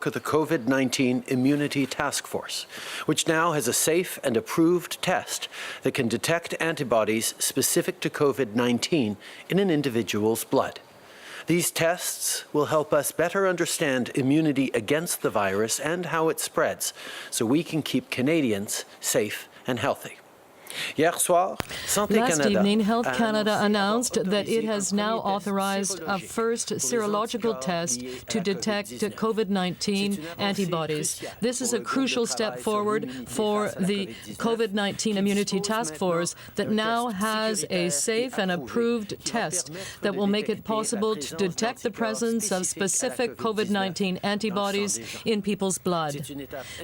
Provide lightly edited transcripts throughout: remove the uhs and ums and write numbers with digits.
of the COVID-19 Immunity Task Force, which now has a safe and approved test that can detect antibodies specific to COVID-19 in an individual's blood. These tests will help us better understand immunity against the virus and how it spreads, so we can keep Canadians safe and healthy. Last evening, Health Canada announced that it has now authorized a first serological test to detect COVID-19 antibodies. This is a crucial step forward for the COVID-19 Immunity Task Force that now has a safe and approved test that will make it possible to detect the presence of specific COVID-19 antibodies in people's blood.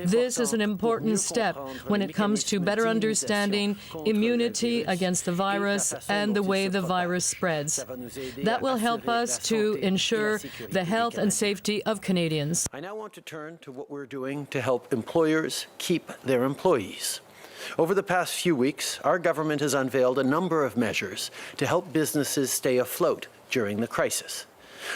This is an important step when it comes to better understanding immunity against the virus and the way the virus spreads. That will help us to ensure the health and safety of Canadians. I now want to turn to what we're doing to help employers keep their employees. Over the past few weeks, our government has unveiled a number of measures to help businesses stay afloat during the crisis.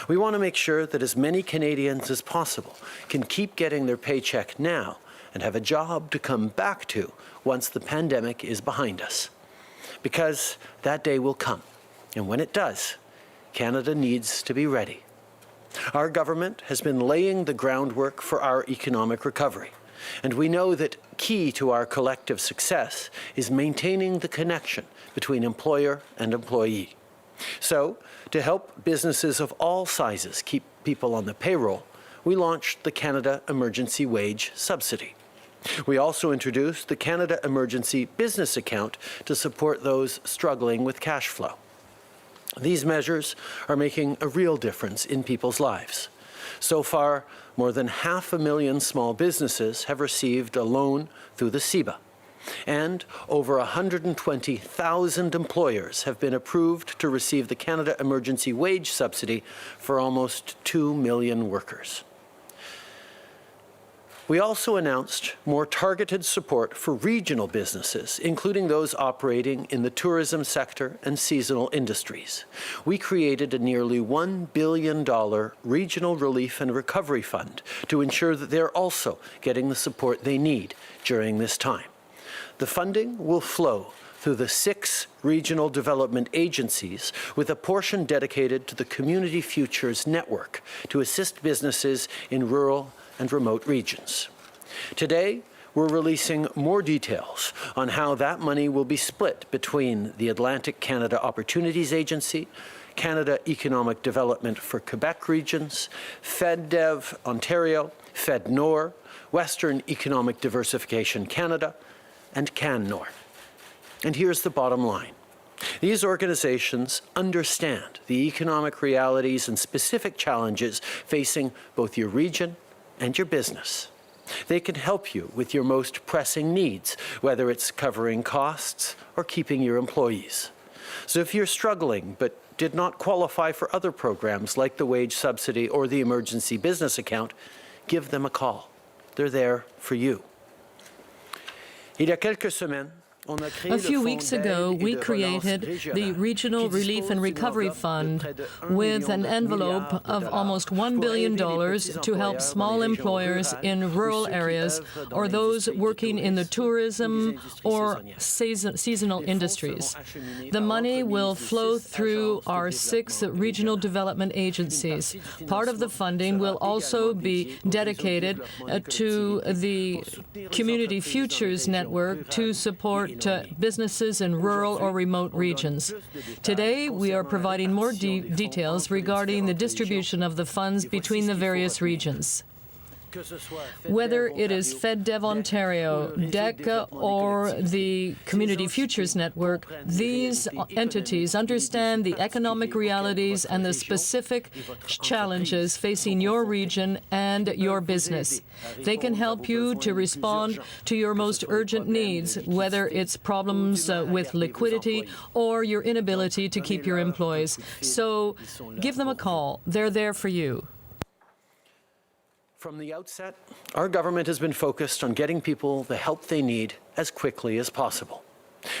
We want to make sure that as many Canadians as possible can keep getting their paycheck now and have a job to come back to once the pandemic is behind us. Because that day will come, and when it does, Canada needs to be ready. Our government has been laying the groundwork for our economic recovery, and we know that key to our collective success is maintaining the connection between employer and employee. So, to help businesses of all sizes keep people on the payroll, we launched the Canada Emergency Wage Subsidy. We also introduced the Canada Emergency Business Account to support those struggling with cash flow. These measures are making a real difference in people's lives. So far, more than 500,000 small businesses have received a loan through the CBA, and over 120,000 employers have been approved to receive the Canada Emergency Wage Subsidy for almost 2 million workers. We also announced more targeted support for regional businesses, including those operating in the tourism sector and seasonal industries. We created a nearly $1 billion Regional Relief and Recovery Fund to ensure that they're also getting the support they need during this time. The funding will flow through the 6 regional development agencies, with a portion dedicated to the Community Futures Network to assist businesses in rural and remote regions. Today, we're releasing more details on how that money will be split between the Atlantic Canada Opportunities Agency, Canada Economic Development for Quebec regions, FedDev Ontario, FedNor, Western Economic Diversification Canada, and CanNor. And here's the bottom line. These organizations understand the economic realities and specific challenges facing both your region and your business. They can help you with your most pressing needs, whether it's covering costs or keeping your employees. So if you're struggling but did not qualify for other programs like the wage subsidy or the emergency business account, give them a call. They're there for you. A few weeks ago, we created the Regional Relief and Recovery Fund with an envelope of almost $1 billion to help small employers in rural areas or those working in the tourism or seasonal industries. The money will flow through our 6 regional development agencies. Part of the funding will also be dedicated to the Community Futures Network to support businesses in rural or remote regions. Today, we are providing more details regarding the distribution of the funds between the various regions. Whether it is FedDev Ontario, DECA, or the Community Futures Network, these entities understand the economic realities and the specific challenges facing your region and your business. They can help you to respond to your most urgent needs, whether it's problems with liquidity or your inability to keep your employees. So give them a call. They're there for you. From the outset, our government has been focused on getting people the help they need as quickly as possible.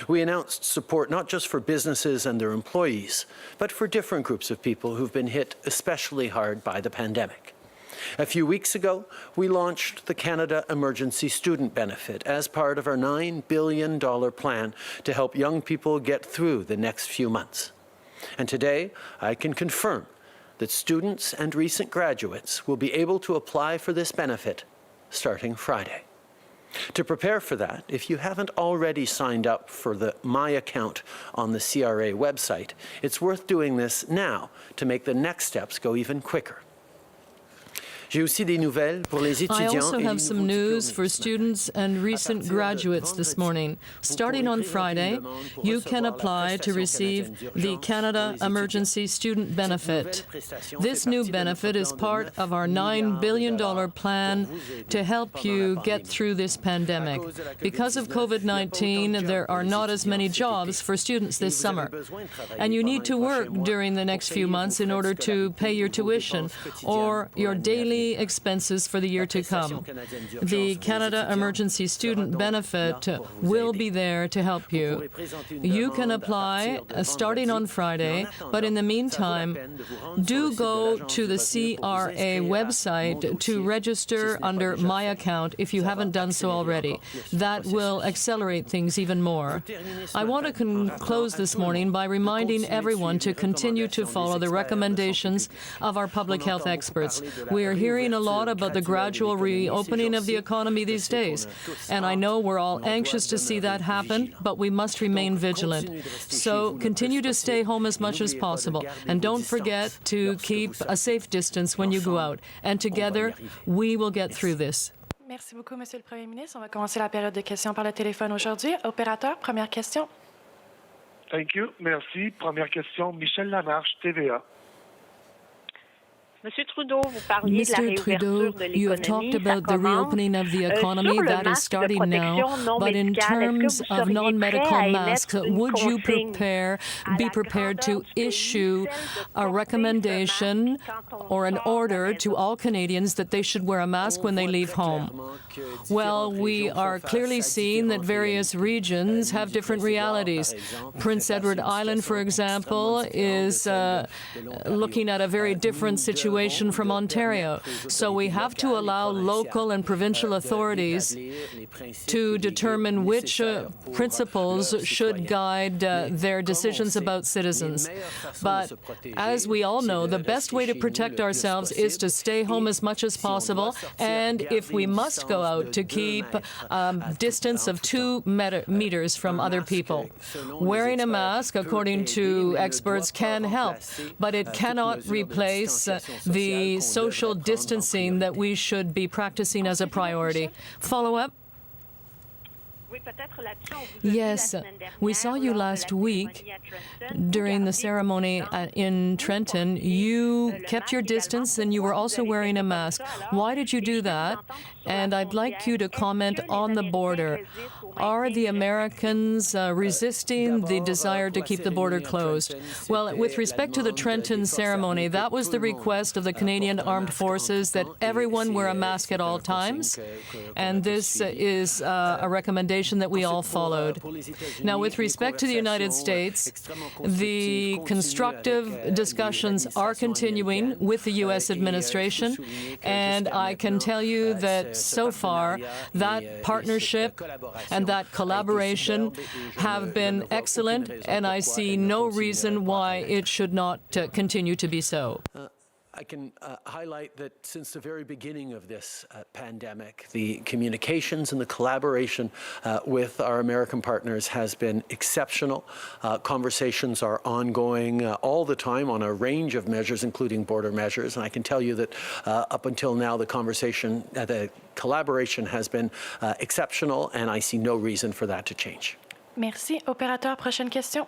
We announced support not just for businesses and their employees, but for different groups of people who've been hit especially hard by the pandemic. A few weeks ago, we launched the Canada Emergency Student Benefit as part of our $9 billion plan to help young people get through the next few months. And today, I can confirm that students and recent graduates will be able to apply for this benefit starting Friday. To prepare for that, if you haven't already signed up for the My Account on the CRA website, it's worth doing this now to make the next steps go even quicker. I also have some news for students and recent graduates this morning. Starting on Friday, you can apply to receive the Canada Emergency Student Benefit. This new benefit is part of our $9 billion plan to help you get through this pandemic. Because of COVID-19, there are not as many jobs for students this summer. And you need to work during the next few months in order to pay your tuition or your daily expenses for the year to come. The Canada Emergency Student Benefit will be there to help you. You can apply starting on Friday, but in the meantime, do go to the CRA website to register under My Account if you haven't done so already. That will accelerate things even more. I want to close this morning by reminding everyone to continue to follow the recommendations of our public health experts. We are hearing a lot about the gradual reopening of the economy these days, and I know we're all anxious to see that happen, but we must remain vigilant. So continue to stay home as much as possible, and don't forget to keep a safe distance when you go out. And together, we will get through this. Merci beaucoup, Monsieur le Premier ministre. On va commencer la période de questions par le téléphone aujourd'hui. Opérateur, première question. Thank you. Merci. Première question, Michel Lamarche, TVA. Monsieur Trudeau, vous parliez de la réouverture de you have talked about the reopening of the economy that is starting now, but in terms of non-medical masks, would you be prepared to issue a recommendation or an order to all Canadians that they should wear a mask when they leave home? Well, we are clearly seeing that various regions have different realities. Prince Edward Island, for example, is looking at a very different situation from Ontario. So we have to allow local and provincial authorities to determine which principles should guide their decisions about citizens. But as we all know, the best way to protect ourselves is to stay home as much as possible, and if we must go out, to keep a distance of 2 meters from other people. Wearing a mask, according to experts, can help, but it cannot replace the social distancing that we should be practicing as a priority. Follow-up? Yes, we saw you last week during the ceremony in Trenton. You kept your distance and you were also wearing a mask. Why did you do that? And I'd like you to comment on the border. Are the Americans resisting the desire to keep the border closed? Well, with respect to the Trenton ceremony, that was the request of the Canadian Armed Forces that everyone wear a mask at all times, and this is a recommendation that we all followed. Now, with respect to the United States, the constructive discussions are continuing with the U.S. administration, and I can tell you that so far that partnership and that collaboration have been excellent, and I see no reason why it should not continue to be so. I can highlight that since the very beginning of this pandemic, the communications and the collaboration with our American partners has been exceptional. Conversations are ongoing all the time on a range of measures, including border measures. And I can tell you that up until now, the collaboration has been exceptional, and I see no reason for that to change. Merci. Opérateur, prochaine question.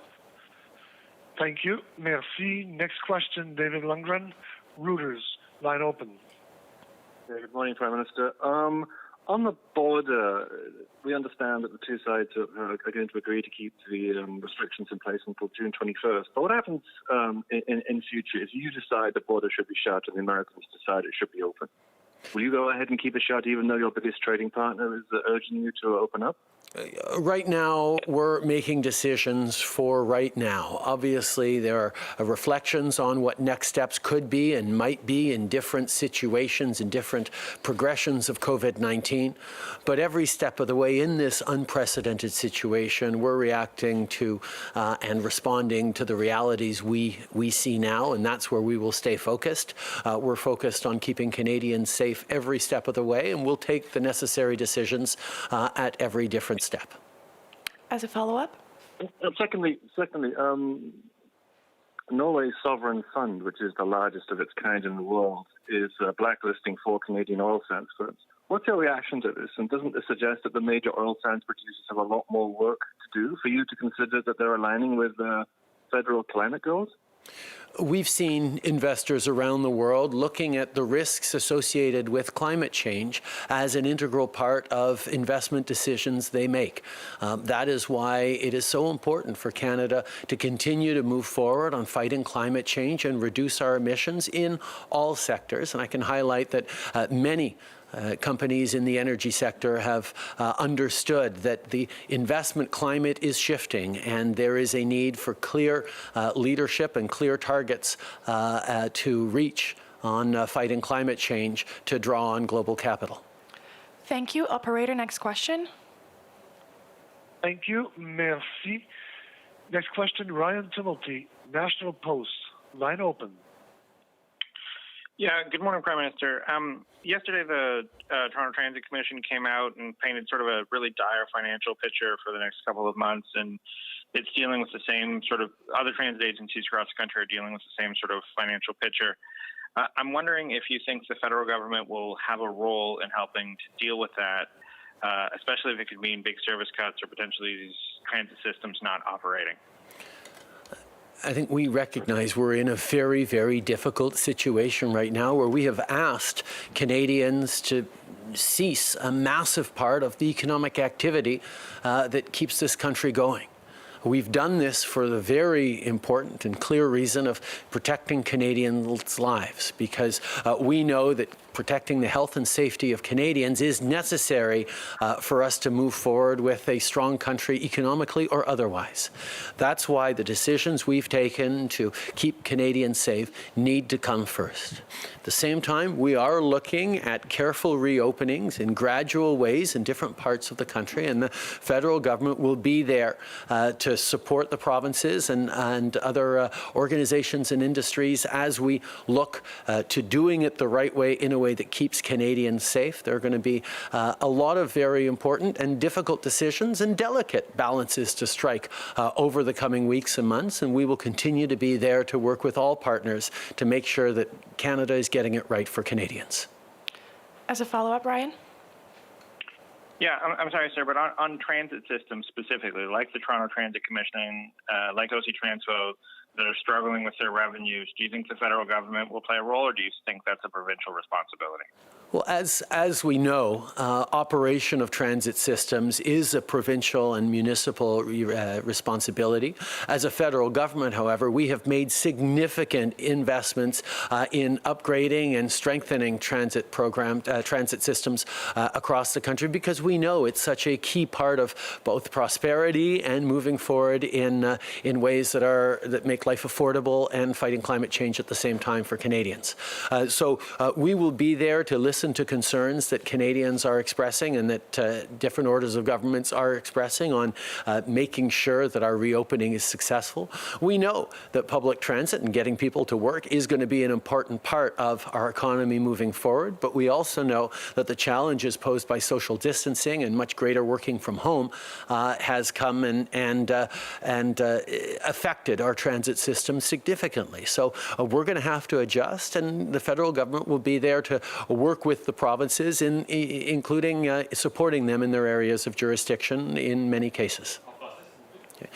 Thank you. Merci. Next question, David Lundgren, Reuters. Line open. Good morning, Prime Minister. On the border, we understand that the two sides are going to agree to keep the restrictions in place until June 21st. But what happens in future if you decide the border should be shut and the Americans decide it should be open? Will you go ahead and keep it shut even though your biggest trading partner is urging you to open up? Right now, we're making decisions for right now. Obviously, there are reflections on what next steps could be and might be in different situations, in different progressions of COVID-19. But every step of the way in this unprecedented situation, we're reacting to and responding to the realities we see now, and that's where we will stay focused. We're focused on keeping Canadians safe every step of the way, and we'll take the necessary decisions at every different step. As a follow-up? Secondly, Norway's sovereign fund, which is the largest of its kind in the world, is blacklisting 4 Canadian oil sands firms. What's your reaction to this? And doesn't this suggest that the major oil sands producers have a lot more work to do for you to consider that they're aligning with federal climate goals? We've seen investors around the world looking at the risks associated with climate change as an integral part of investment decisions they make. That is why it is so important for Canada to continue to move forward on fighting climate change and reduce our emissions in all sectors. And I can highlight that many companies in the energy sector have understood that the investment climate is shifting and there is a need for clear leadership and clear targets to reach on fighting climate change to draw on global capital. Thank you. Operator, next question. Thank you. Merci. Next question, Ryan Timilty, National Post. Line open. Yeah, good morning, Prime Minister. Yesterday, the Toronto Transit Commission came out and painted sort of a really dire financial picture for the next couple of months, and it's dealing with the same sort of, other transit agencies across the country are dealing with the same sort of financial picture. I'm wondering if you think the federal government will have a role in helping to deal with that, especially if it could mean big service cuts or potentially these transit systems not operating. I think we recognize we're in a very, very difficult situation right now where we have asked Canadians to cease a massive part of the economic activity that keeps this country going. We've done this for the very important and clear reason of protecting Canadians' lives, because we know that protecting the health and safety of Canadians is necessary for us to move forward with a strong country economically or otherwise. That's why the decisions we've taken to keep Canadians safe need to come first. At the same time, we are looking at careful reopenings in gradual ways in different parts of the country, and the federal government will be there to support the provinces and other organizations and industries as we look to doing it the right way in a way that keeps Canadians safe. There are going to be a lot of very important and difficult decisions and delicate balances to strike over the coming weeks and months, and we will continue to be there to work with all partners to make sure that Canada is getting it right for Canadians. As a follow-up, Ryan? Yeah, I'm sorry, sir, but on transit systems specifically, like the Toronto Transit Commission, like OC Transpo, that are struggling with their revenues, do you think the federal government will play a role, or do you think that's a provincial responsibility? Well, as we know, operation of transit systems is a provincial and municipal responsibility. As a federal government, however, we have made significant investments in upgrading and strengthening transit systems across the country, because we know it's such a key part of both prosperity and moving forward in ways that make life affordable and fighting climate change at the same time for Canadians. So we will be there to listen to concerns that Canadians are expressing and that different orders of governments are expressing on making sure that our reopening is successful. We know that public transit and getting people to work is going to be an important part of our economy moving forward, but we also know that the challenges posed by social distancing and much greater working from home has come and affected our transit system significantly. So we're going to have to adjust, and the federal government will be there to work with the provinces, including supporting them in their areas of jurisdiction in many cases. Okay.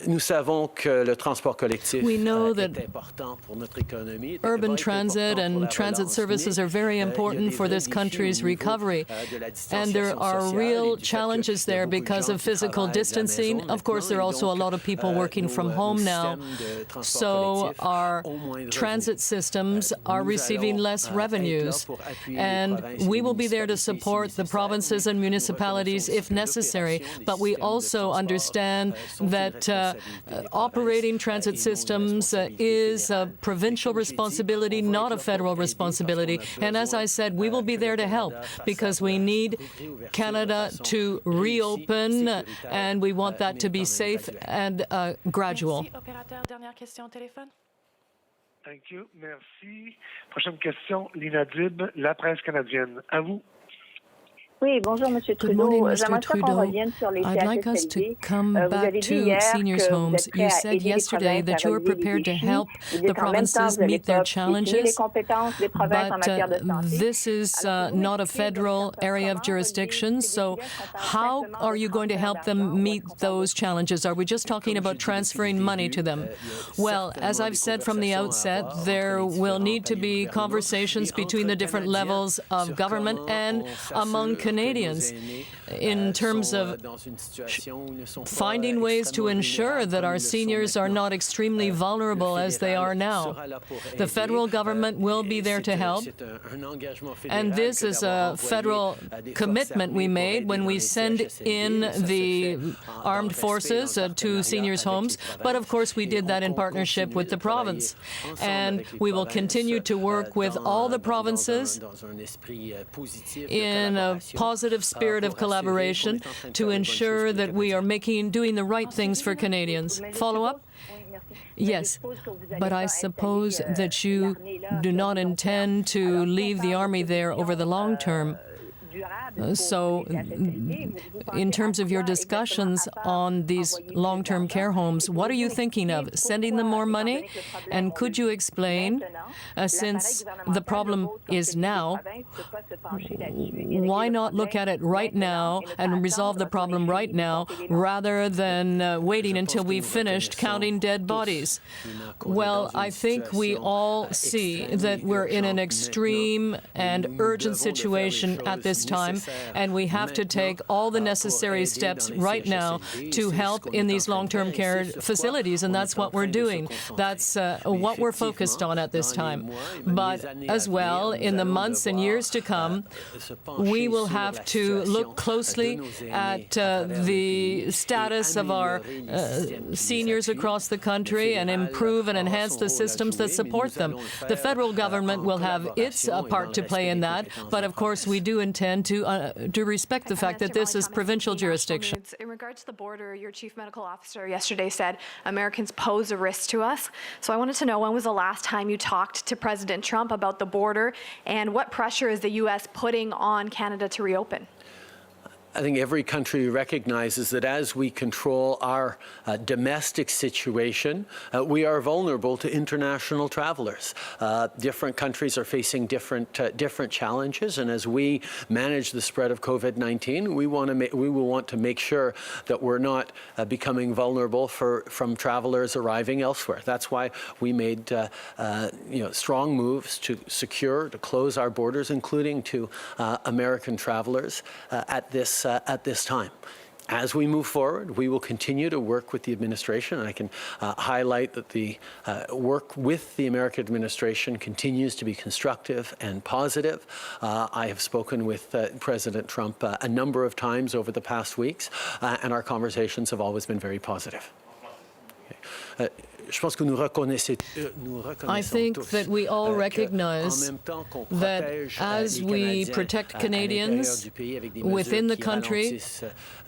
nous savons que le transport collectif We know est that important pour notre économie. urban transit and transit services are very important for this country's recovery. And there are real challenges there because of physical distancing. Of course, there are also a lot of people working from home now. So our transit systems are receiving less revenues. And we will be there to support the provinces and municipalities if necessary. But we also understand that operating transit systems is a provincial responsibility, not a federal responsibility. And as I said, we will be there to help because we need Canada to reopen, and we want that to be safe and gradual. Merci, opérateur. Dernière question au téléphone. Thank you. Merci. Prochaine question, Lina Dib, La Presse canadienne. À vous. Oui, bonjour, Monsieur Good morning, Trudeau. Mr. J'aimerais ça qu'on Trudeau. revienne sur les I'd like us to CHSLD. come Vous back avez dit to hier seniors' que vous homes. êtes prêt You à said aider les yesterday provinces that à you were relever les prepared to défis, help mais the qu'en même temps, provinces vous allez meet their pas piétiner les challenges. compétences des provinces en matière de But santé. this is not a federal area of jurisdiction, so how are you going to help them meet those challenges? Are we just talking about transferring money to them? Well, as I've said from the outset, there will need to be conversations between the different levels of government and among Canadians in terms of finding ways to ensure that our seniors are not extremely vulnerable as they are now. The federal government will be there to help, and this is a federal commitment we made when we send in the armed forces to seniors' homes. But of course, we did that in partnership with the province, and we will continue to work with all the provinces in a positive spirit of collaboration to ensure that we are doing the right things for Canadians. Follow up? Yes, but I suppose that you do not intend to leave the army there over the long term. So, in terms of your discussions on these long-term care homes, what are you thinking of? Sending them more money? And could you explain, since the problem is now, why not look at it right now and resolve the problem right now rather than waiting until we've finished counting dead bodies? Well, I think we all see that we're in an extreme and urgent situation at this time, and we have to take all the necessary steps right now to help in these long-term care facilities, and that's what we're doing. That's what we're focused on at this time. But as well, in the months and years to come, we will have to look closely at the status of our seniors across the country and improve and enhance the systems that support them. The federal government will have its part to play in that, but of course we do intend to respect the fact that this is provincial jurisdiction. In regards to the border, your chief medical officer yesterday said Americans pose a risk to us. So I wanted to know, when was the last time you talked to President Trump about the border, and what pressure is the U.S. putting on Canada to reopen? I think every country recognizes that as we control our domestic situation, we are vulnerable to international travelers. Different countries are facing different challenges, and as we manage the spread of COVID-19, we will want to make sure that we're not becoming vulnerable from travelers arriving elsewhere. That's why we made strong moves to close our borders, including to American travelers at this time. As we move forward, we will continue to work with the administration, and I can highlight that the work with the American administration continues to be constructive and positive. I have spoken with President Trump a number of times over the past weeks, and our conversations have always been very positive. I think that we all recognize that as we protect Canadians within the country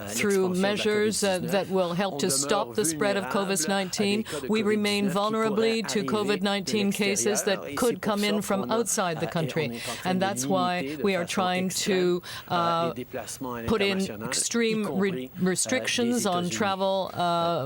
through measures that will help to stop the spread of COVID-19, we remain vulnerably to COVID-19 cases that could come in from outside the country. And that's why we are trying to put in extreme restrictions on travel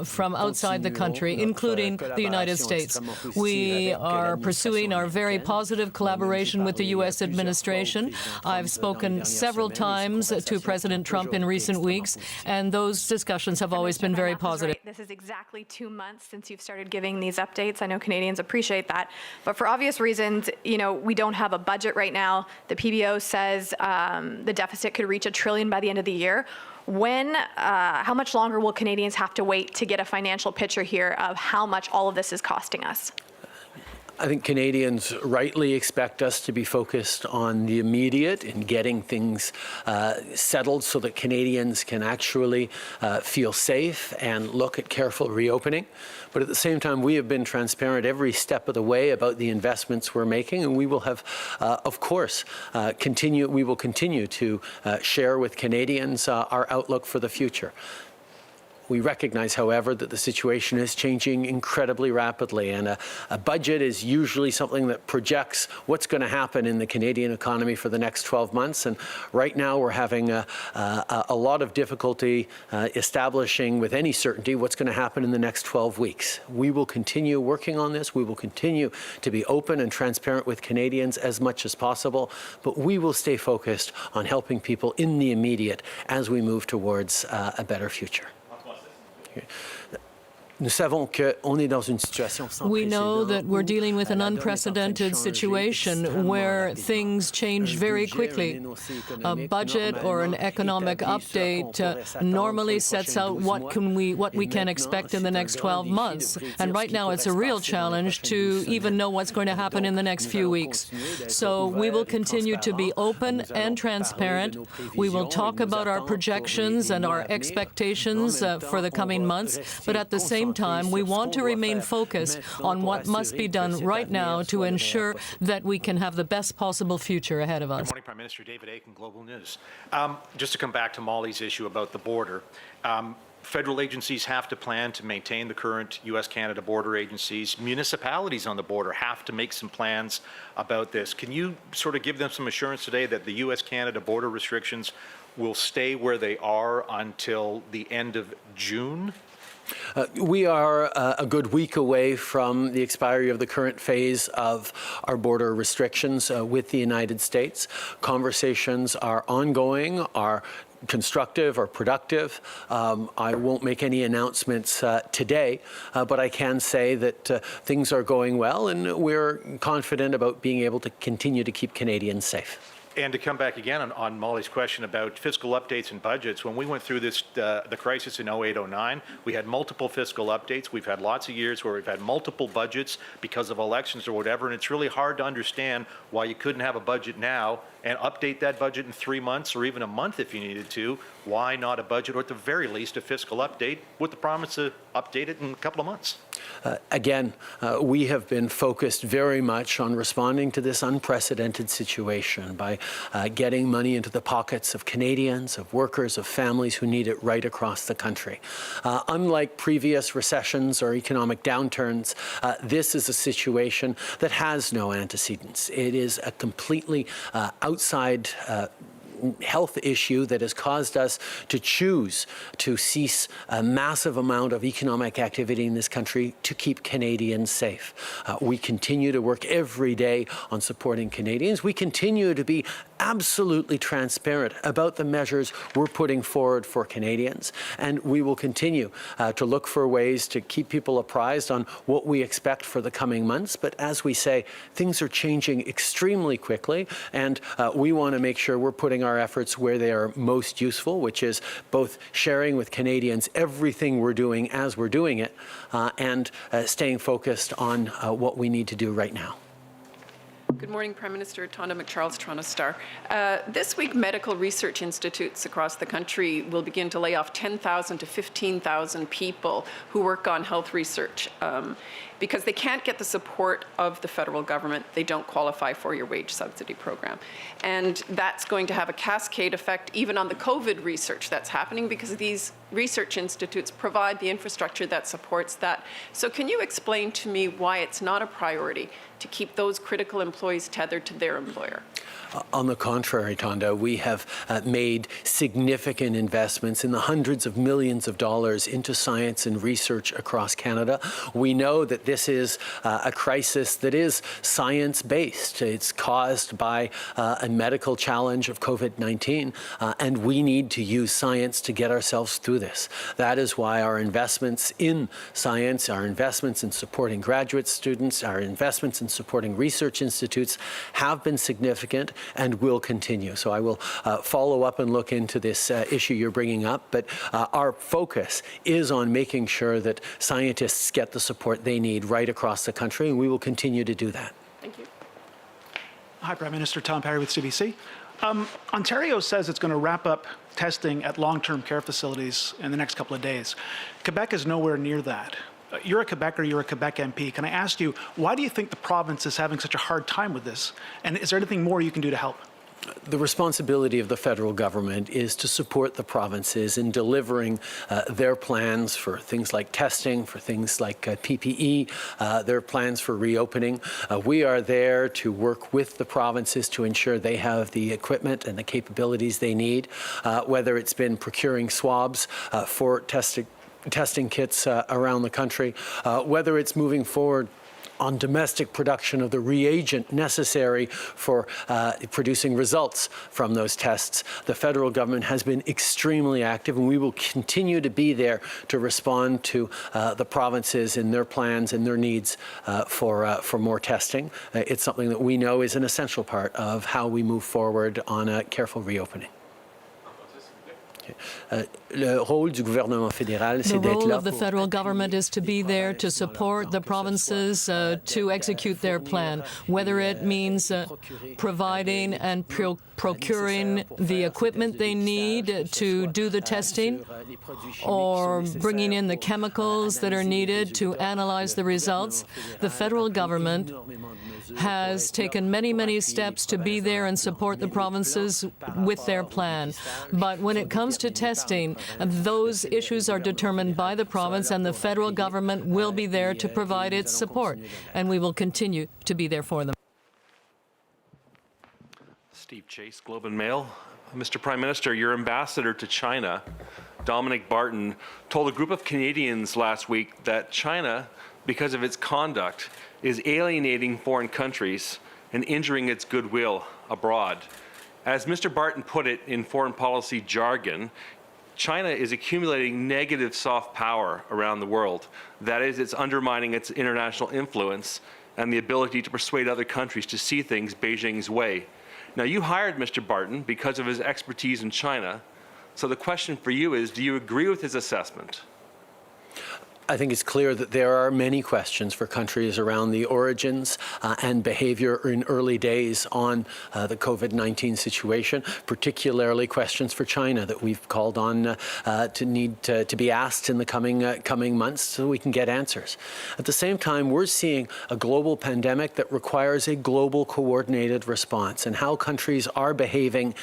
from outside the country, including the United States. We are pursuing our very positive collaboration with the U.S. administration. I've spoken several times to President Trump in recent weeks, and those discussions have always been very positive. This is exactly 2 months since you've started giving these updates. I know Canadians appreciate that. But for obvious reasons, we don't have a budget right now. The PBO says the deficit could reach $1 trillion by the end of the year. How much longer will Canadians have to wait to get a financial picture here of how much all of this is costing us? I think Canadians rightly expect us to be focused on the immediate and getting things settled so that Canadians can actually feel safe and look at careful reopening. But at the same time, we have been transparent every step of the way about the investments we're making, and we will have, of course, we will continue to share with Canadians our outlook for the future. We recognize, however, that the situation is changing incredibly rapidly, and a budget is usually something that projects what's going to happen in the Canadian economy for the next 12 months. And right now we're having a lot of difficulty establishing with any certainty what's going to happen in the next 12 weeks. We will continue working on this. We will continue to be open and transparent with Canadians as much as possible, but we will stay focused on helping people in the immediate as we move towards a better future. We know that we're dealing with an unprecedented situation where things change very quickly. A budget or an economic update normally sets out what we can expect in the next 12 months. And right now it's a real challenge to even know what's going to happen in the next few weeks. So we will continue to be open and transparent. We will talk about our projections and our expectations for the coming months, but at the same time, we want to remain focused on what must be done right now to ensure that we can have the best possible future ahead of us. Good morning, Prime Minister. David Aiken, Global News. Just to come back to Molly's issue about the border, federal agencies have to plan to maintain the current U.S.-Canada border agencies. Municipalities on the border have to make some plans about this. Can you sort of give them some assurance today that the U.S.-Canada border restrictions will stay where they are until the end of June? We are a good week away from the expiry of the current phase of our border restrictions with the United States. Conversations are ongoing, are constructive or productive. I won't make any announcements today, but I can say that things are going well, and we're confident about being able to continue to keep Canadians safe. And to come back again on Molly's question about fiscal updates and budgets, when we went through this, the crisis in 08-09, we had multiple fiscal updates. We've had lots of years where we've had multiple budgets because of elections or whatever, and it's really hard to understand why you couldn't have a budget now and update that budget in 3 months or even a month if you needed to. Why not a budget, or at the very least a fiscal update with the promise to update it in a couple of months? Again, we have been focused very much on responding to this unprecedented situation by getting money into the pockets of Canadians, of workers, of families who need it right across the country. Unlike previous recessions or economic downturns, this is a situation that has no antecedents. It is a completely outside health issue that has caused us to choose to cease a massive amount of economic activity in this country to keep Canadians safe. We continue to work every day on supporting Canadians. We continue to be absolutely transparent about the measures we're putting forward for Canadians, and we will continue to look for ways to keep people apprised on what we expect for the coming months. But as we say, things are changing extremely quickly, and we want to make sure we're putting our efforts where they are most useful, which is both sharing with Canadians everything we're doing as we're doing it, and staying focused on what we need to do right now. Good morning, Prime Minister. Tonda McCharles, Toronto Star. This week, medical research institutes across the country will begin to lay off 10,000 to 15,000 people who work on health research. because they can't get the support of the federal government. They don't qualify for your wage subsidy program. And that's going to have a cascade effect even on the COVID research that's happening, because these research institutes provide the infrastructure that supports that. So can you explain to me why it's not a priority to keep those critical employees tethered to their employer? On the contrary, Tonda, we have made significant investments in the hundreds of millions of dollars into science and research across Canada. We know that this is a crisis that is science-based. It's caused by a medical challenge of COVID-19, and we need to use science to get ourselves through this. That is why our investments in science, our investments in supporting graduate students, our investments in supporting research institutes have been significant and will continue. So I will follow up and look into this issue you're bringing up, but our focus is on making sure that scientists get the support they need right across the country, and we will continue to do that. Thank you. Hi, Prime Minister. Tom Perry with CBC. Ontario says it's going to wrap up testing at long-term care facilities in the next couple of days. Quebec is nowhere near that. You're a Quebecer, you're a Quebec MP. Can I ask you, why do you think the province is having such a hard time with this? And is there anything more you can do to help? The responsibility of the federal government is to support the provinces in delivering their plans for things like testing, for things like PPE, their plans for reopening. We are there to work with the provinces to ensure they have the equipment and the capabilities they need, whether it's been procuring swabs for testing kits around the country, whether it's moving forward on domestic production of the reagent necessary for producing results from those tests. The federal government has been extremely active, and we will continue to be there to respond to the provinces in their plans and their needs for more testing. It's something that we know is an essential part of how we move forward on a careful reopening. The role of the federal government is to be there to support the provinces to execute their plan, whether it means providing and procuring the equipment they need to do the testing, or bringing in the chemicals that are needed to analyze the results. The federal government has taken many, many steps to be there and support the provinces with their plan. But when it comes to testing, those issues are determined by the province, and the federal government will be there to provide its support, and we will continue to be there for them. Steve Chase, Globe and Mail. Mr. Prime Minister, your ambassador to China, Dominic Barton, told a group of Canadians last week that China, because of its conduct, is alienating foreign countries and injuring its goodwill abroad. As Mr. Barton put it in foreign policy jargon, China is accumulating negative soft power around the world. That is, it's undermining its international influence and the ability to persuade other countries to see things Beijing's way. Now, you hired Mr. Barton because of his expertise in China. So the question for you is, do you agree with his assessment? I think it's clear that there are many questions for countries around the origins and behavior in early days on the COVID-19 situation, particularly questions for China that we've called on to need to be asked in the coming months so we can get answers. At the same time, we're seeing a global pandemic that requires a global coordinated response, and how countries are behaving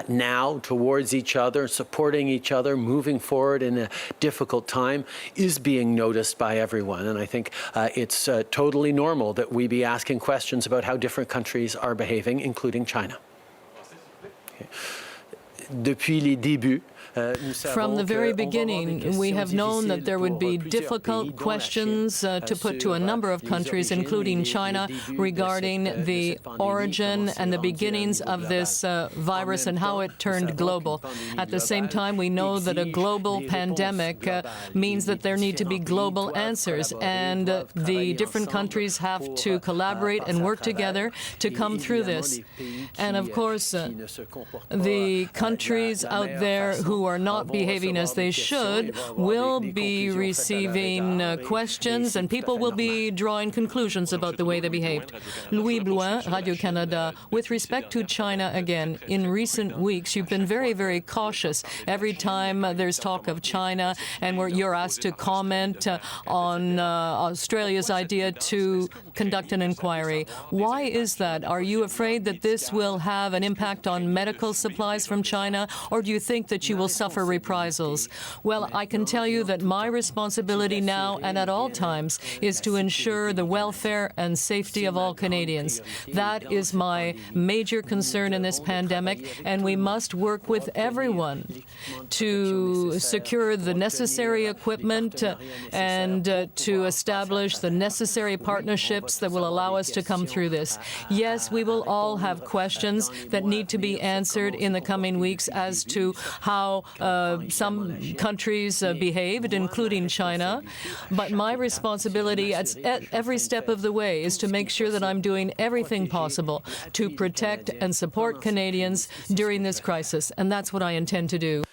now towards each other, supporting each other, moving forward in a difficult time is being noticed by everyone. And I think it's totally normal that we be asking questions about how different countries are behaving, including China. Depuis les débuts, from the very beginning, we have known that there would be difficult questions to put to a number of countries, including China, regarding the origin and the beginnings of this virus and how it turned global. At the same time, we know that a global pandemic means that there need to be global answers, and the different countries have to collaborate and work together to come through this. And of course, the countries out there who who are not behaving as they should will be receiving questions, and people will be drawing conclusions about the way they behaved. Louis Blouin, Radio-Canada. With respect to China again, in recent weeks, you've been very, very cautious. Every time there's talk of China and where you're asked to comment on Australia's idea to conduct an inquiry. Why is that? Are you afraid that this will have an impact on medical supplies from China, or do you think that you will suffer reprisals? Well, I can tell you that my responsibility now and at all times is to ensure the welfare and safety of all Canadians. That is my major concern in this pandemic, and we must work with everyone to secure the necessary equipment and to establish the necessary partnerships that will allow us to come through this. Yes, we will all have questions that need to be answered in the coming weeks as to how some countries behaved, including China. But my responsibility at every step of the way is to make sure that I'm doing everything possible to protect and support Canadians during this crisis, and that's what I intend to do.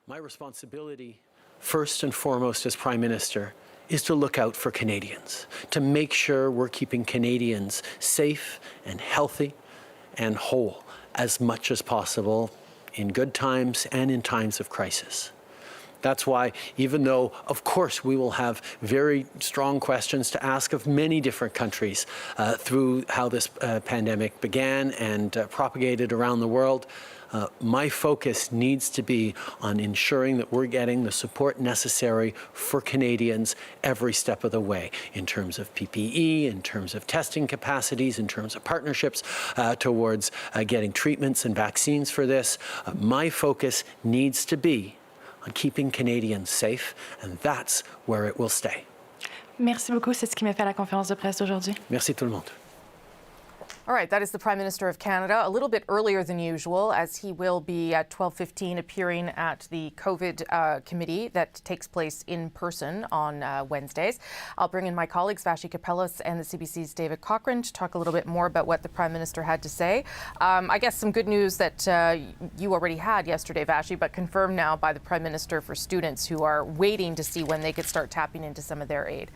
My responsibility, first and foremost as Prime Minister, is to look out for Canadians, to make sure we're keeping Canadians safe and healthy and whole as much as possible in good times and in times of crisis. That's why, even though, of course, we will have very strong questions to ask of many different countries through how this pandemic began and propagated around the world, my focus needs to be on ensuring that we're getting the support necessary for Canadians every step of the way, in terms of PPE, in terms of testing capacities, in terms of partnerships towards getting treatments and vaccines for this. My focus needs to be on keeping Canadians safe, and that's where it will stay. Merci beaucoup. C'est ce qui m'a fait la conférence de presse d'aujourd'hui. Merci tout le monde. All right, that is the Prime Minister of Canada, a little bit earlier than usual, as he will be at 12:15 appearing at the COVID committee that takes place in person on Wednesdays. I'll bring in my colleagues, Vashi Kapellas and the CBC's David Cochran, to talk a little bit more about what the Prime Minister had to say. I guess some good news that you already had yesterday, Vashi, but confirmed now by the Prime Minister for students who are waiting to see when they could start tapping into some of their aid.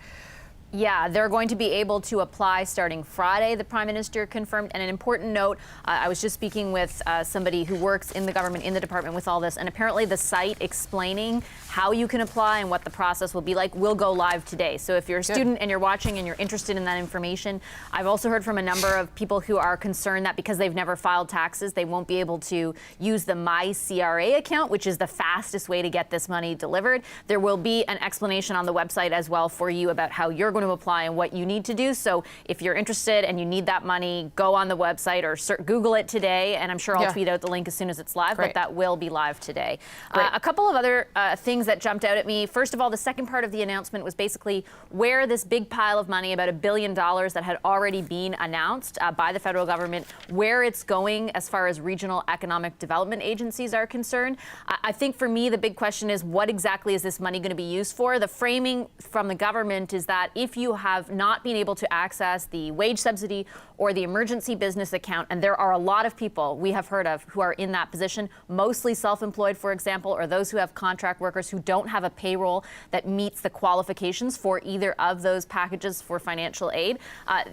Yeah, they're going to be able to apply starting Friday, the Prime Minister confirmed. And an important note, I was just speaking with somebody who works in the government, in the department with all this, and apparently the site explaining how you can apply and what the process will be like will go live today. So if you're a student and you're watching and you're interested in that information, I've also heard from a number of people who are concerned that because they've never filed taxes, they won't be able to use the My CRA account, which is the fastest way to get this money delivered. There will be an explanation on the website as well for you about how you're going to apply and what you need to do. So if you're interested and you need that money, go on the website or Google it today, and I'm sure I'll tweet out the link as soon as it's live, but that will be live today. A couple of other things that jumped out at me. First of all, the second part of the announcement was basically where this big pile of money, about $1 billion that had already been announced by the federal government, where it's going as far as regional economic development agencies are concerned. I think for me, the big question is what exactly is this money going to be used for? The framing from the government is that if you have not been able to access the wage subsidy or the emergency business account, and there are a lot of people we have heard of who are in that position, mostly self-employed, for example, or those who have contract workers who don't have a payroll that meets the qualifications for either of those packages for financial aid,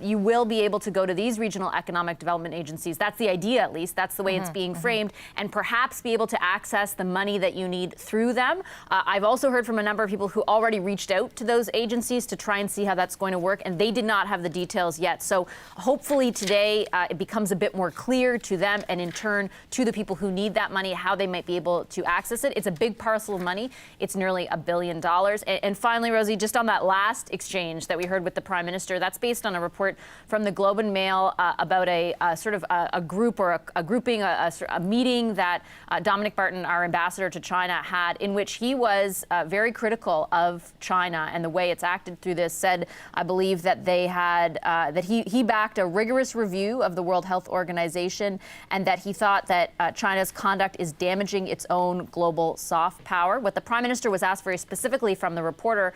you will be able to go to these regional economic development agencies. That's the idea, at least. That's the way it's being framed, and perhaps be able to access the money that you need through them. I've also heard from a number of people who already reached out to those agencies to try and see how that's going to work, and they did not have the details yet. So hopefully today it becomes a bit more clear to them, and in turn to the people who need that money, how they might be able to access it. It's a big parcel of money. It's nearly $1 billion. And finally, Rosie, just on that last exchange that we heard with the Prime Minister, that's based on a report from the Globe and Mail about a sort of a group or a grouping, a meeting that Dominic Barton, our ambassador to China, had, in which he was very critical of China and the way it's acted through this, said said, I believe that they had, that he backed a rigorous review of the World Health Organization, and that he thought that China's conduct is damaging its own global soft power. What the Prime Minister was asked very specifically from the reporter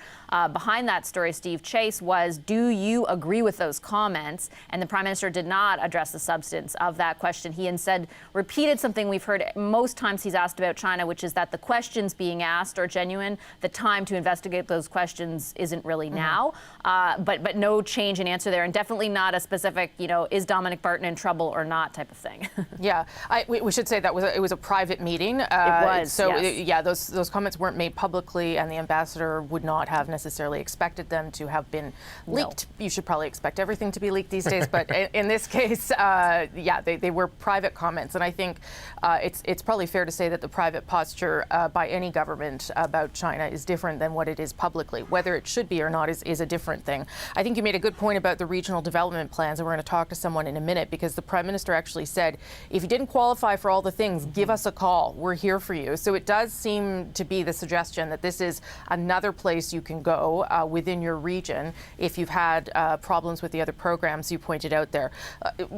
behind that story, Steve Chase, was, do you agree with those comments? And the Prime Minister did not address the substance of that question. He instead repeated something we've heard most times he's asked about China, which is that the questions being asked are genuine. The time to investigate those questions isn't really now, but no change in answer there, and definitely not a specific, is Dominic Barton in trouble or not type of thing. Yeah, we should say that it was a private meeting. It was, so yes. yeah, those comments weren't made publicly, and the ambassador would not have necessarily expected them to have been leaked. No. You should probably expect everything to be leaked these days, but in this case, yeah, they were private comments, and I think it's probably fair to say that the private posture by any government about China is different than what it is publicly. Whether it should be or not is a different thing. I think you made a good point about the regional development plans, and we're going to talk to someone in a minute, because the Prime Minister actually said, if you didn't qualify for all the things, give us a call. We're here for you. So it does seem to be the suggestion that this is another place you can go within your region if you've had problems with the other programs you pointed out there.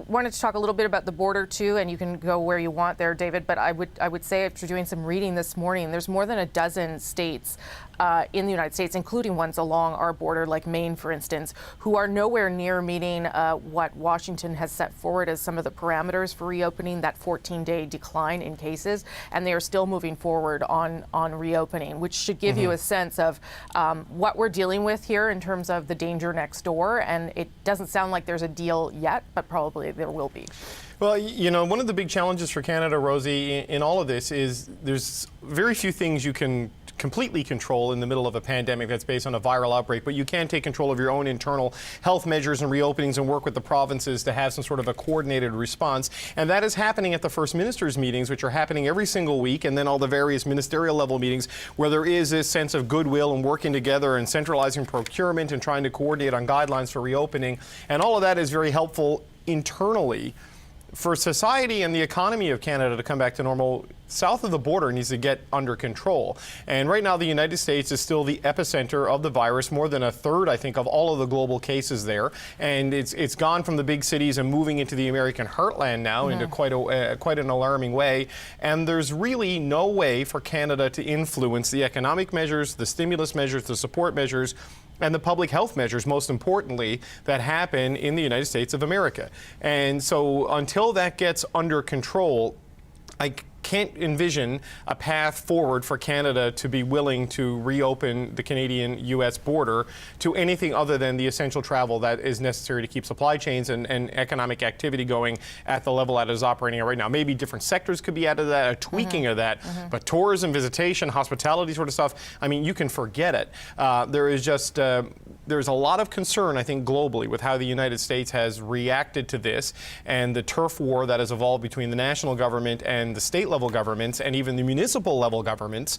Wanted to talk a little bit about the border too, and you can go where you want there, David, but I would say, after doing some reading this morning, there's more than a dozen states in the United States, including ones along our border, like Maine, for instance, who are nowhere near meeting what Washington has set forward as some of the parameters for reopening, that 14-day decline in cases, and they are still moving forward on reopening, which should give you a sense of what we're dealing with here in terms of the danger next door. And it doesn't sound like there's a deal yet, but probably there will be. Well, one of the big challenges for Canada, Rosie, in all of this is there's very few things you can completely control in the middle of a pandemic that's based on a viral outbreak, but you can take control of your own internal health measures and reopenings and work with the provinces to have some sort of a coordinated response. And that is happening at the First Minister's meetings, which are happening every single week, and then all the various ministerial level meetings where there is this sense of goodwill and working together and centralizing procurement and trying to coordinate on guidelines for reopening. And all of that is very helpful internally. For society and the economy of Canada to come back to normal, south of the border needs to get under control. And right now, the United States is still the epicenter of the virus. More than a third, I think, of all of the global cases there. And it's gone from the big cities and moving into the American heartland now into quite an alarming way. And there's really no way for Canada to influence the economic measures, the stimulus measures, the support measures, and the public health measures, most importantly, that happen in the United States of America. And so until that gets under control, I can't envision a path forward for Canada to be willing to reopen the Canadian-U.S. border to anything other than the essential travel that is necessary to keep supply chains and economic activity going at the level that it is operating at right now. Maybe different sectors could be added to that, a tweaking of that, but tourism, visitation, hospitality sort of stuff, I mean, you can forget it. There is just there's a lot of concern, I think, globally with how the United States has reacted to this and the turf war that has evolved between the national government and the state level governments and even the municipal level governments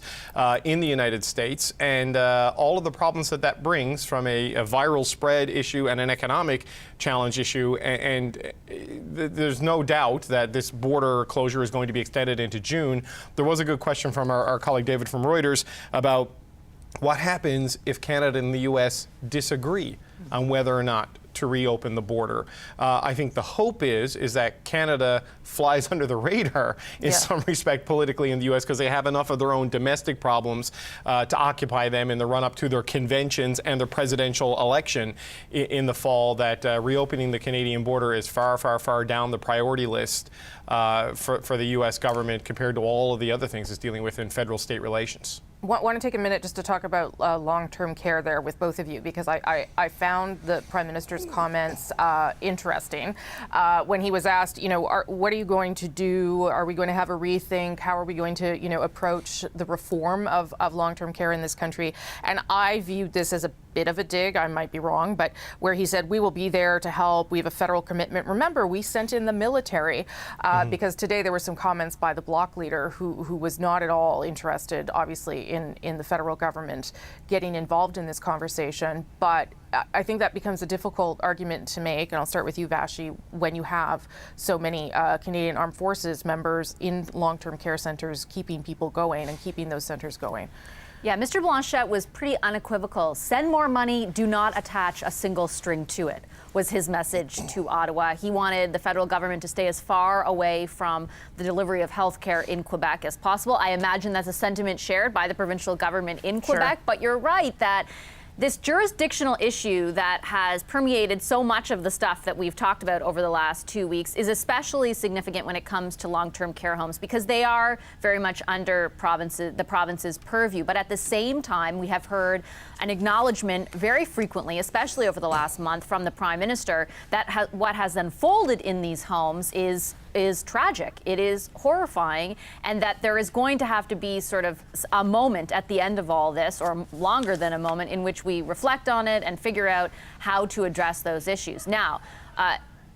in the United States, and all of the problems that brings from a viral spread issue and an economic challenge issue. And there's no doubt that this border closure is going to be extended into June. There was a good question from our colleague David from Reuters about what happens if Canada and the U.S. disagree on whether or not to reopen the border. I think the hope is that Canada flies under the radar in some respect politically in the U.S. because they have enough of their own domestic problems to occupy them in the run-up to their conventions and their presidential election in the fall, that reopening the Canadian border is far, far, far down the priority list for the U.S. government compared to all of the other things it's dealing with in federal-state relations. Want to take a minute just to talk about long-term care there with both of you, because I found the Prime Minister's comments interesting. When he was asked, what are you going to do? Are we going to have a rethink? How are we going to, approach the reform of long-term care in this country? And I viewed this as a bit of a dig, I might be wrong, but where he said, we will be there to help. We have a federal commitment. Remember, we sent in the military because today there were some comments by the Bloc leader who was not at all interested, obviously, in the federal government getting involved in this conversation. But I think that becomes a difficult argument to make, and I'll start with you, Vashi, when you have so many Canadian Armed Forces members in long-term care centers keeping people going and keeping those centers going. Yeah, Mr. Blanchet was pretty unequivocal. Send more money, do not attach a single string to it, was his message to Ottawa. He wanted the federal government to stay as far away from the delivery of health care in Quebec as possible. I imagine that's a sentiment shared by the provincial government in Quebec, Sure. but you're right that this jurisdictional issue that has permeated so much of the stuff that we've talked about over the last 2 weeks is especially significant when it comes to long-term care homes, because they are very much under the province's purview. But at the same time, we have heard an acknowledgement very frequently, especially over the last month, from the Prime Minister that what has unfolded in these homes is tragic. It is horrifying, and that there is going to have to be sort of a moment at the end of all this, or longer than a moment, in which we reflect on it and figure out how to address those issues. Now,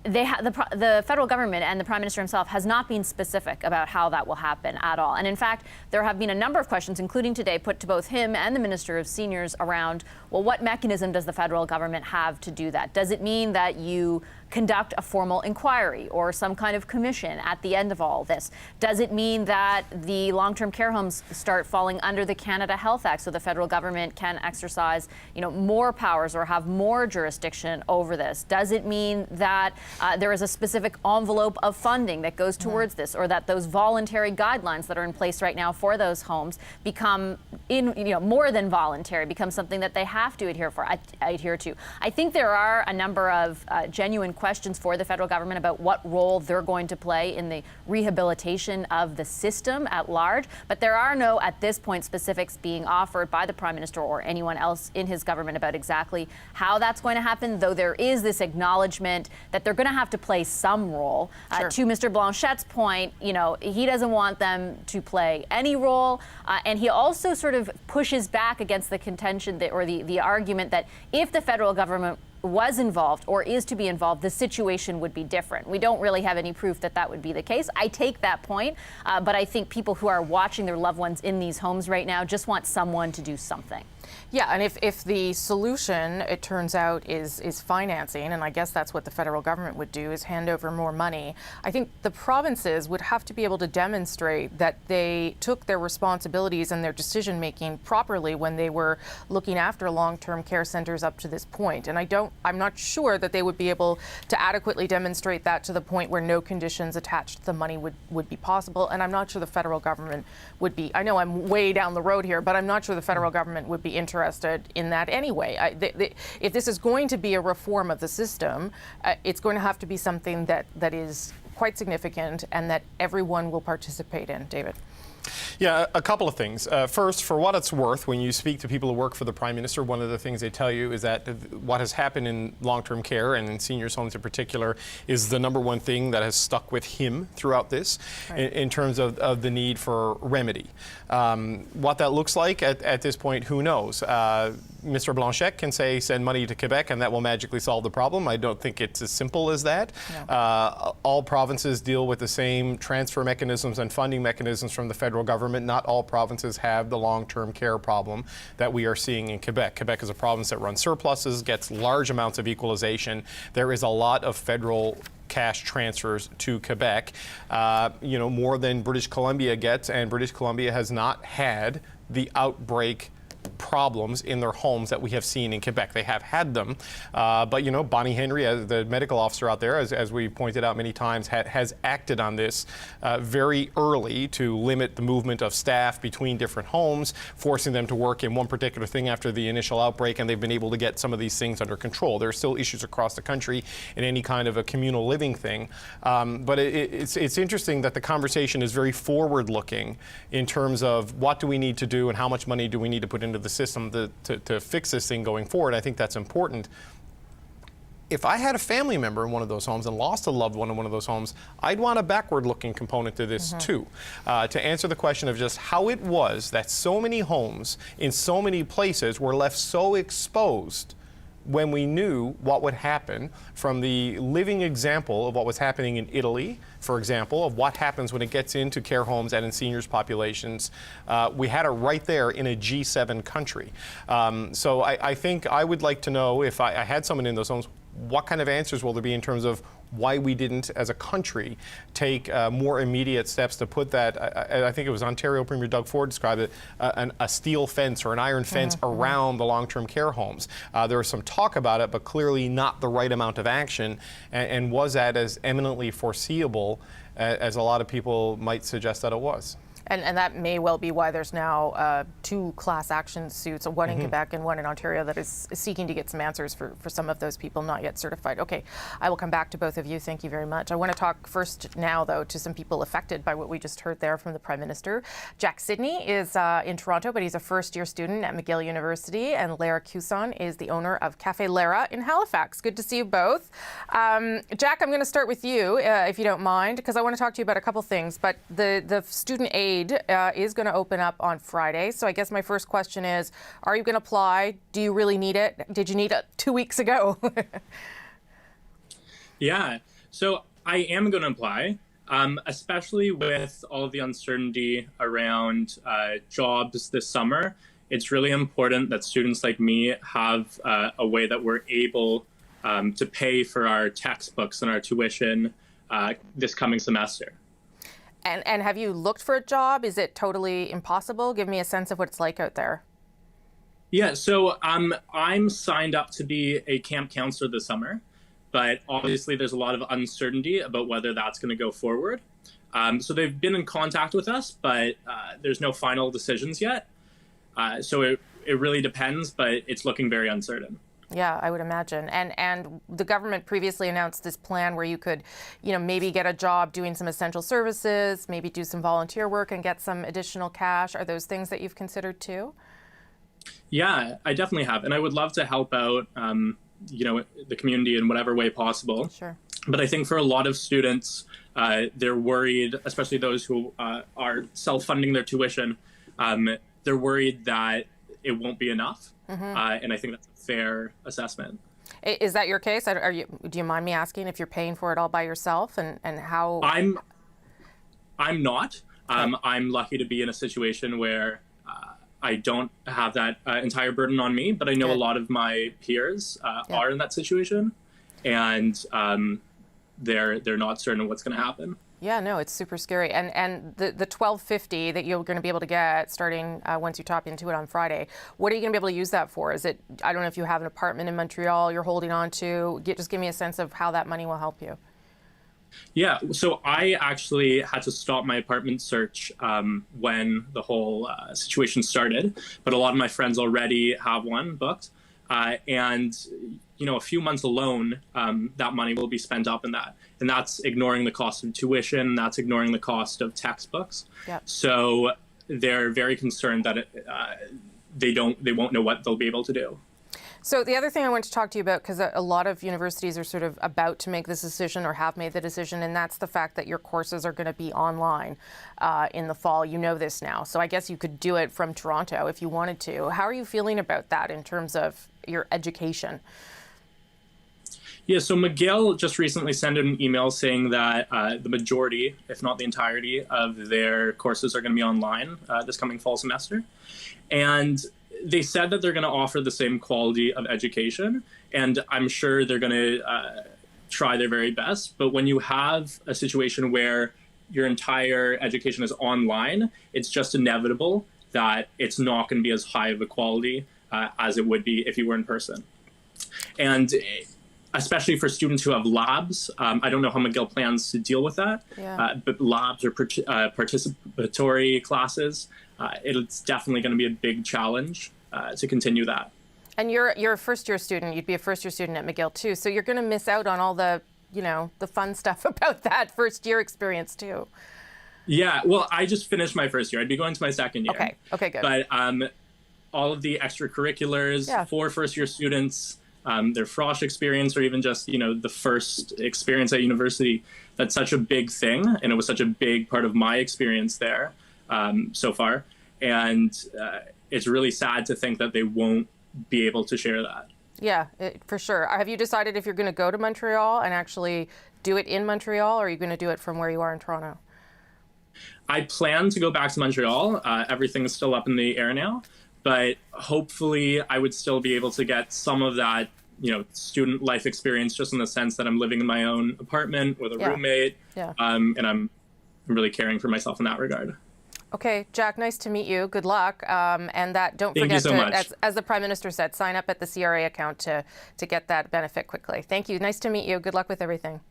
the federal government and the Prime Minister himself has not been specific about how that will happen at all. And in fact, there have been a number of questions, including today, put to both him and the Minister of Seniors around, well, what mechanism does the federal government have to do that? Does it mean that you conduct a formal inquiry or some kind of commission at the end of all this? Does it mean that the long-term care homes start falling under the Canada Health Act so the federal government can exercise, more powers or have more jurisdiction over this? Does it mean that there is a specific envelope of funding that goes towards this, or that those voluntary guidelines that are in place right now for those homes become more than voluntary, become something that they have to adhere to? I think there are a number of genuine questions for the federal government about what role they're going to play in the rehabilitation of the system at large. But there are no, at this point, specifics being offered by the Prime Minister or anyone else in his government about exactly how that's going to happen, though there is this acknowledgement that they're going to have to play some role. Sure. To Mr. Blanchet's point, he doesn't want them to play any role. And he also sort of pushes back against the contention or the argument that if the federal government was involved or is to be involved, the situation would be different. We don't really have any proof that that would be the case. I take that point, but I think people who are watching their loved ones in these homes right now just want someone to do something. Yeah, and if the solution, it turns out, is financing, and I guess that's what the federal government would do, is hand over more money, I think the provinces would have to be able to demonstrate that they took their responsibilities and their decision-making properly when they were looking after long-term care centers up to this point. And I'm not sure that they would be able to adequately demonstrate that to the point where no conditions attached to the money would be possible. And I'm not sure the federal government would be, I know I'm way down the road here, but I'm not sure the federal government would be interested in that anyway. If this is going to be a reform of the system, it's going to have to be something that is quite significant and that everyone will participate in. David. Yeah, a couple of things. First, for what it's worth, when you speak to people who work for the Prime Minister, one of the things they tell you is that what has happened in long-term care and in seniors' homes in particular is the number one thing that has stuck with him throughout this, right, in terms of the need for remedy. What that looks like at this point, who knows? Mr. Blanchet can say send money to Quebec and that will magically solve the problem. I don't think it's as simple as that. No. All provinces deal with the same transfer mechanisms and funding mechanisms from the federal government. Not all provinces have the long-term care problem that we are seeing in Quebec. Quebec is a province that runs surpluses, gets large amounts of equalization. There is a lot of federal cash transfers to Quebec, more than British Columbia gets, and British Columbia has not had the outbreak problems in their homes that we have seen in Quebec. They have had them, but Bonnie Henry, as the medical officer out there, as we pointed out many times, has acted on this very early to limit the movement of staff between different homes, forcing them to work in one particular thing after the initial outbreak, and they've been able to get some of these things under control. There are still issues across the country in any kind of a communal living thing, but it's interesting that the conversation is very forward-looking in terms of what do we need to do and how much money do we need to put into the system to fix this thing going forward. I think that's important. If I had a family member in one of those homes and lost a loved one in one of those homes, I'd want a backward-looking component to this too, to answer the question of just how it was that so many homes in so many places were left so exposed when we knew what would happen, from the living example of what was happening in Italy, for example, of what happens when it gets into care homes and in seniors populations. We had it right there in a G7 country. So I think I would like to know, if I had someone in those homes, what kind of answers will there be in terms of why we didn't, as a country, take more immediate steps to put that, I think it was Ontario Premier Doug Ford described it, a steel fence or an iron fence around the long-term care homes. There was some talk about it, but clearly not the right amount of action. And was that as eminently foreseeable as a lot of people might suggest that it was? And that may well be why there's now 2 class action suits, one in Quebec and one in Ontario, that is seeking to get some answers for some of those people not yet certified. Okay, I will come back to both of you. Thank you very much. I want to talk first now, though, to some people affected by what we just heard there from the Prime Minister. Jack Sidney is in Toronto, but he's a first-year student at McGill University, and Lara Cusson is the owner of Cafe Lara in Halifax. Good to see you both. Jack, I'm going to start with you, if you don't mind, because I want to talk to you about a couple things, but the student aid is going to open up on Friday. So I guess my first question is, are you going to apply? Do you really need it? Did you need it 2 weeks ago? Yeah, so I am going to apply, especially with all of the uncertainty around jobs this summer. It's really important that students like me have a way that we're able to pay for our textbooks and our tuition this coming semester. And have you looked for a job? Is it totally impossible? Give me a sense of what it's like out there. Yeah, so I'm signed up to be a camp counselor this summer, but obviously there's a lot of uncertainty about whether that's going to go forward. So they've been in contact with us, but there's no final decisions yet. So it really depends, but it's looking very uncertain. Yeah, I would imagine. And the government previously announced this plan where you could, maybe get a job doing some essential services, maybe do some volunteer work and get some additional cash. Are those things that you've considered too? Yeah, I definitely have. And I would love to help out, the community in whatever way possible. Sure. But I think for a lot of students, they're worried, especially those who are self-funding their tuition, they're worried that it won't be enough. And I think that's a fair assessment. Is that your case? Do you mind me asking if you're paying for it all by yourself and how? I'm not. I'm lucky to be in a situation where I don't have that entire burden on me, but I know a lot of my peers are in that situation, and they're not certain of what's going to happen. Yeah, no, it's super scary. And the $1,250 that you're going to be able to get starting once you tap into it on Friday, what are you going to be able to use that for? Is it, I don't know if you have an apartment in Montreal you're holding on to. Just give me a sense of how that money will help you. Yeah, so I actually had to stop my apartment search when the whole situation started, but a lot of my friends already have one booked. And, a few months alone, that money will be spent up in that. And that's ignoring the cost of tuition, that's ignoring the cost of textbooks. Yep. So they're very concerned that they won't know what they'll be able to do. So the other thing I want to talk to you about, because a lot of universities are sort of about to make this decision or have made the decision, and that's the fact that your courses are going to be online in the fall. You know this now. So I guess you could do it from Toronto if you wanted to. How are you feeling about that in terms of your education? Yeah, so McGill just recently sent an email saying that the majority, if not the entirety, of their courses are going to be online this coming fall semester. And they said that they're going to offer the same quality of education, and I'm sure they're going to try their very best. But when you have a situation where your entire education is online, it's just inevitable that it's not going to be as high of a quality as it would be if you were in person. And especially for students who have labs, I don't know how McGill plans to deal with that, but labs or participatory classes, it's definitely going to be a big challenge to continue that. And you're a first-year student. You'd be a first-year student at McGill too, so you're going to miss out on all the, the fun stuff about that first-year experience too. Yeah, well, I just finished my first year. I'd be going to my second year. Okay, good. But all of the extracurriculars for first-year students, their frosh experience, or even just, the first experience at university, that's such a big thing. And it was such a big part of my experience there so far. And it's really sad to think that they won't be able to share that. Yeah, for sure. Have you decided if you're going to go to Montreal and actually do it in Montreal, or are you going to do it from where you are in Toronto? I plan to go back to Montreal. Everything is still up in the air now. But hopefully I would still be able to get some of that student life experience, just in the sense that I'm living in my own apartment with a roommate, and I'm really caring for myself in that regard. Okay, Jack, nice to meet you. Good luck. And that, don't forget to, as the Prime Minister said, sign up at the CRA account to get that benefit quickly. Thank you. Nice to meet you. Good luck with everything.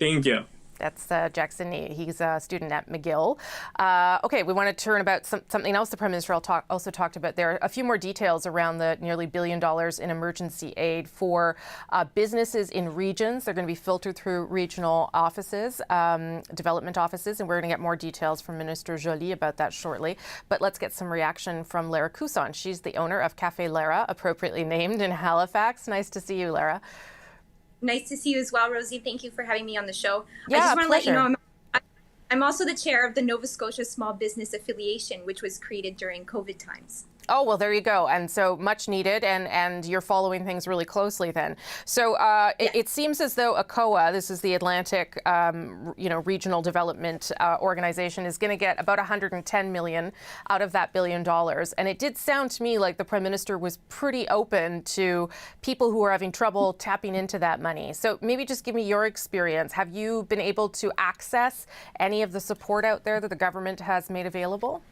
Thank you. That's Jackson Nee. He's a student at McGill. Okay, we want to turn about something else the Prime Minister also talked about there. A few more details around the nearly $1 billion in emergency aid for businesses in regions. They're going to be filtered through regional offices, development offices, and we're going to get more details from Minister Joly about that shortly. But let's get some reaction from Lara Cousson. She's the owner of Café Lara, appropriately named, in Halifax. Nice to see you, Lara. Nice to see you as well, Rosie. Thank you for having me on the show. Yeah, I just want to let you pleasure. know I'm also the chair of the Nova Scotia Small Business Affiliation, which was created during COVID times. Oh, well, there you go. And so much needed, and you're following things really closely then. So it seems as though ACOA, this is the Atlantic Regional Development Organization, is going to get about $110 million out of that $1 billion. And it did sound to me like the Prime Minister was pretty open to people who are having trouble tapping into that money. So maybe just give me your experience. Have you been able to access any of the support out there that the government has made available?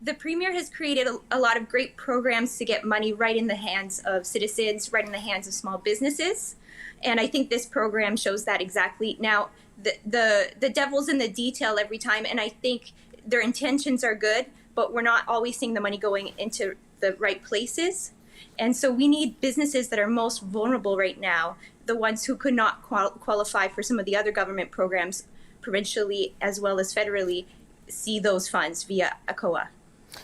The Premier has created a lot of great programs to get money right in the hands of citizens, right in the hands of small businesses. And I think this program shows that exactly. Now, the devil's in the detail every time, and I think their intentions are good, but we're not always seeing the money going into the right places. And so we need businesses that are most vulnerable right now, the ones who could not qualify for some of the other government programs, provincially as well as federally, see those funds via ACOA.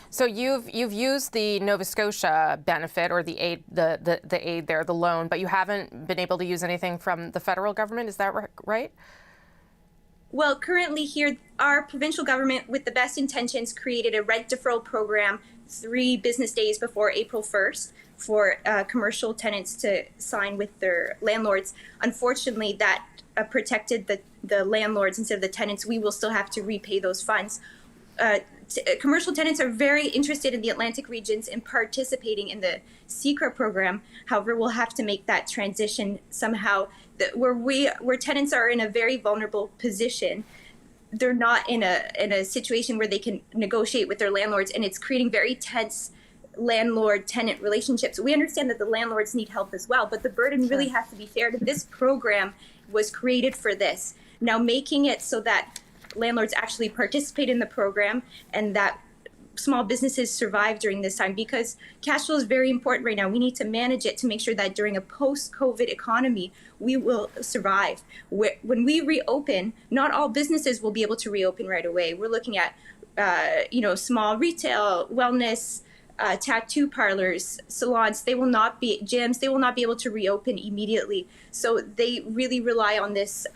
So you've used the Nova Scotia benefit, or the aid, the aid there, the loan, but you haven't been able to use anything from the federal government. Is that right? Well, currently here, our provincial government, with the best intentions, created a rent deferral program 3 business days before April 1st for commercial tenants to sign with their landlords. Unfortunately, that protected the landlords instead of the tenants. We will still have to repay those funds. Commercial tenants are very interested in the Atlantic regions in participating in the CECRA program. However, we'll have to make that transition somehow, where tenants are in a very vulnerable position. They're not in a situation where they can negotiate with their landlords, and it's creating very tense landlord-tenant relationships. We understand that the landlords need help as well, but the burden really has to be shared. This program was created for this. Now, making it so that landlords actually participate in the program and that small businesses survive during this time, because cash flow is very important right now. We need to manage it to make sure that during a post-COVID economy, we will survive. When we reopen, not all businesses will be able to reopen right away. We're looking at, small retail, wellness, tattoo parlors, salons. They will not be gyms. They will not be able to reopen immediately. So they really rely on this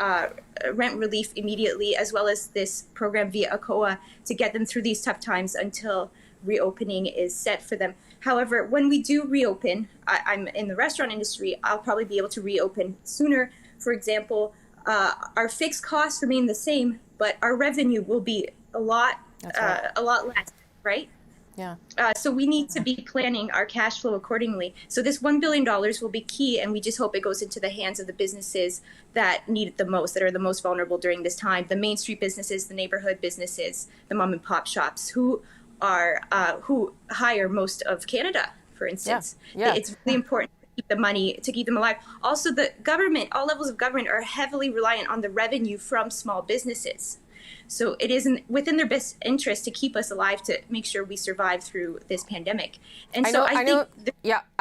rent relief immediately, as well as this program via ACOA, to get them through these tough times until reopening is set for them. However, when we do reopen, I'm in the restaurant industry, I'll probably be able to reopen sooner. For example, our fixed costs remain the same, but our revenue will be a lot less, right? Yeah. So we need to be planning our cash flow accordingly. So this $1 billion will be key, and we just hope it goes into the hands of the businesses that need it the most, that are the most vulnerable during this time. The Main Street businesses, the neighborhood businesses, the mom and pop shops, who hire most of Canada, for instance. Yeah. It's really important to keep the money, to keep them alive. Also, the government, all levels of government are heavily reliant on the revenue from small businesses. So it is within their best interest to keep us alive, to make sure we survive through this pandemic. And I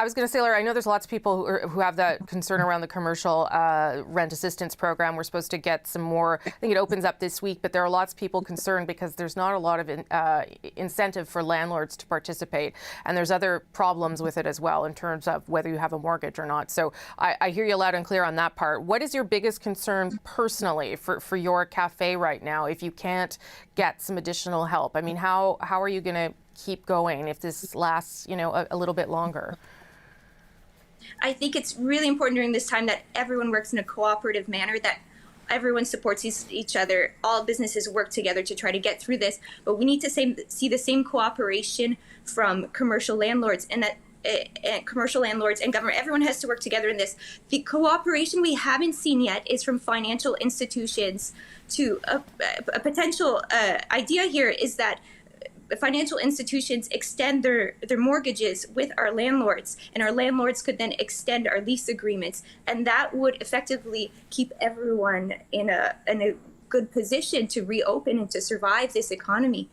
was going to say, Lara, I know there's lots of people who have that concern around the commercial rent assistance program. We're supposed to get some more. I think it opens up this week, but there are lots of people concerned because there's not a lot of incentive for landlords to participate. And there's other problems with it as well in terms of whether you have a mortgage or not. So I hear you loud and clear on that part. What is your biggest concern personally for your cafe right now if you can't get some additional help? I mean, how are you going to keep going if this lasts, a little bit longer? I think it's really important during this time that everyone works in a cooperative manner, that everyone supports each other. All businesses work together to try to get through this, but we need to see the same cooperation from commercial landlords, and that commercial landlords and government. Everyone has to work together in this. The cooperation we haven't seen yet is from financial institutions. To a potential idea here is that financial institutions extend their mortgages with our landlords, and our landlords could then extend our lease agreements, and that would effectively keep everyone in a good position to reopen and to survive this economy.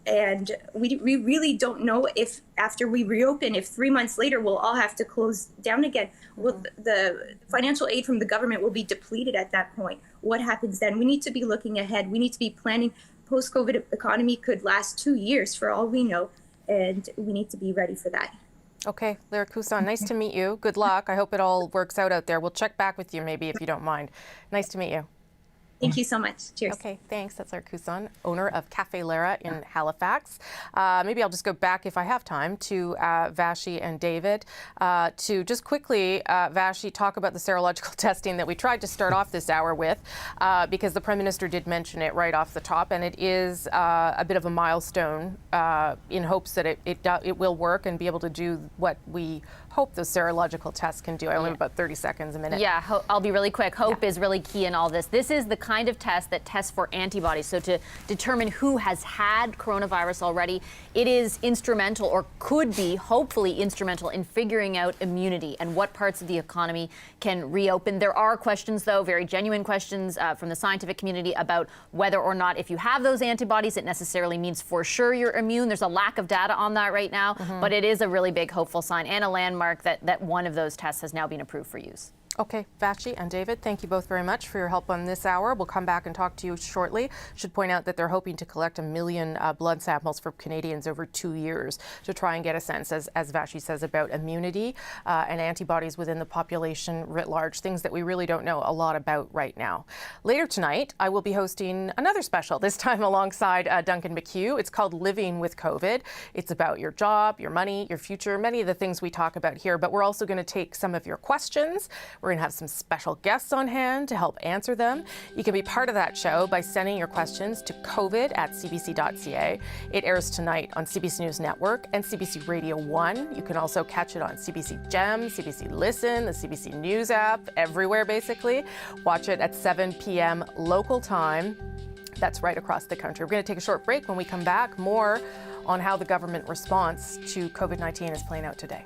And we really don't know if after we reopen, if 3 months later we'll all have to close down again. The financial aid from the government will be depleted at that point. What happens then? We need to be looking ahead. We need to be planning. Post-COVID economy could last 2 years for all we know, and we need to be ready for that. Okay, Lara Kusan, nice to meet you. Good luck. I hope it all works out there. We'll check back with you maybe if you don't mind. Nice to meet you. Thank you so much. Cheers. Okay, thanks. That's Lara Kusan, owner of Cafe Lara in Halifax. Maybe I'll just go back, if I have time, to Vashi and David to just quickly, Vashi, talk about the serological testing that we tried to start off this hour with, because the Prime Minister did mention it right off the top, and it is a bit of a milestone in hopes that it will work and be able to do what we hope those serological tests can do. I only have about 30 seconds a minute. Yeah, I'll be really quick. Hope is really key in all this. This is the kind of test that tests for antibodies. So to determine who has had coronavirus already, it is instrumental, or could be hopefully instrumental, in figuring out immunity and what parts of the economy can reopen. There are questions, though, very genuine questions from the scientific community about whether or not if you have those antibodies, it necessarily means for sure you're immune. There's a lack of data on that right now, but it is a really big hopeful sign and a landmark that one of those tests has now been approved for use. Okay, Vashi and David, thank you both very much for your help on this hour. We'll come back and talk to you shortly. Should point out that they're hoping to collect 1 million blood samples from Canadians over 2 years to try and get a sense, as Vashi says, about immunity and antibodies within the population writ large, things that we really don't know a lot about right now. Later tonight, I will be hosting another special, this time alongside Duncan McHugh. It's called Living with COVID. It's about your job, your money, your future, many of the things we talk about here, but we're also going to take some of your questions. We're going to have some special guests on hand to help answer them. You can be part of that show by sending your questions to covid@cbc.ca. It airs tonight on CBC News Network and CBC Radio 1. You can also catch it on CBC Gem, CBC Listen, the CBC News app, everywhere basically. Watch it at 7 p.m. local time. That's right across the country. We're going to take a short break. When we come back, more on how the government response to COVID-19 is playing out today.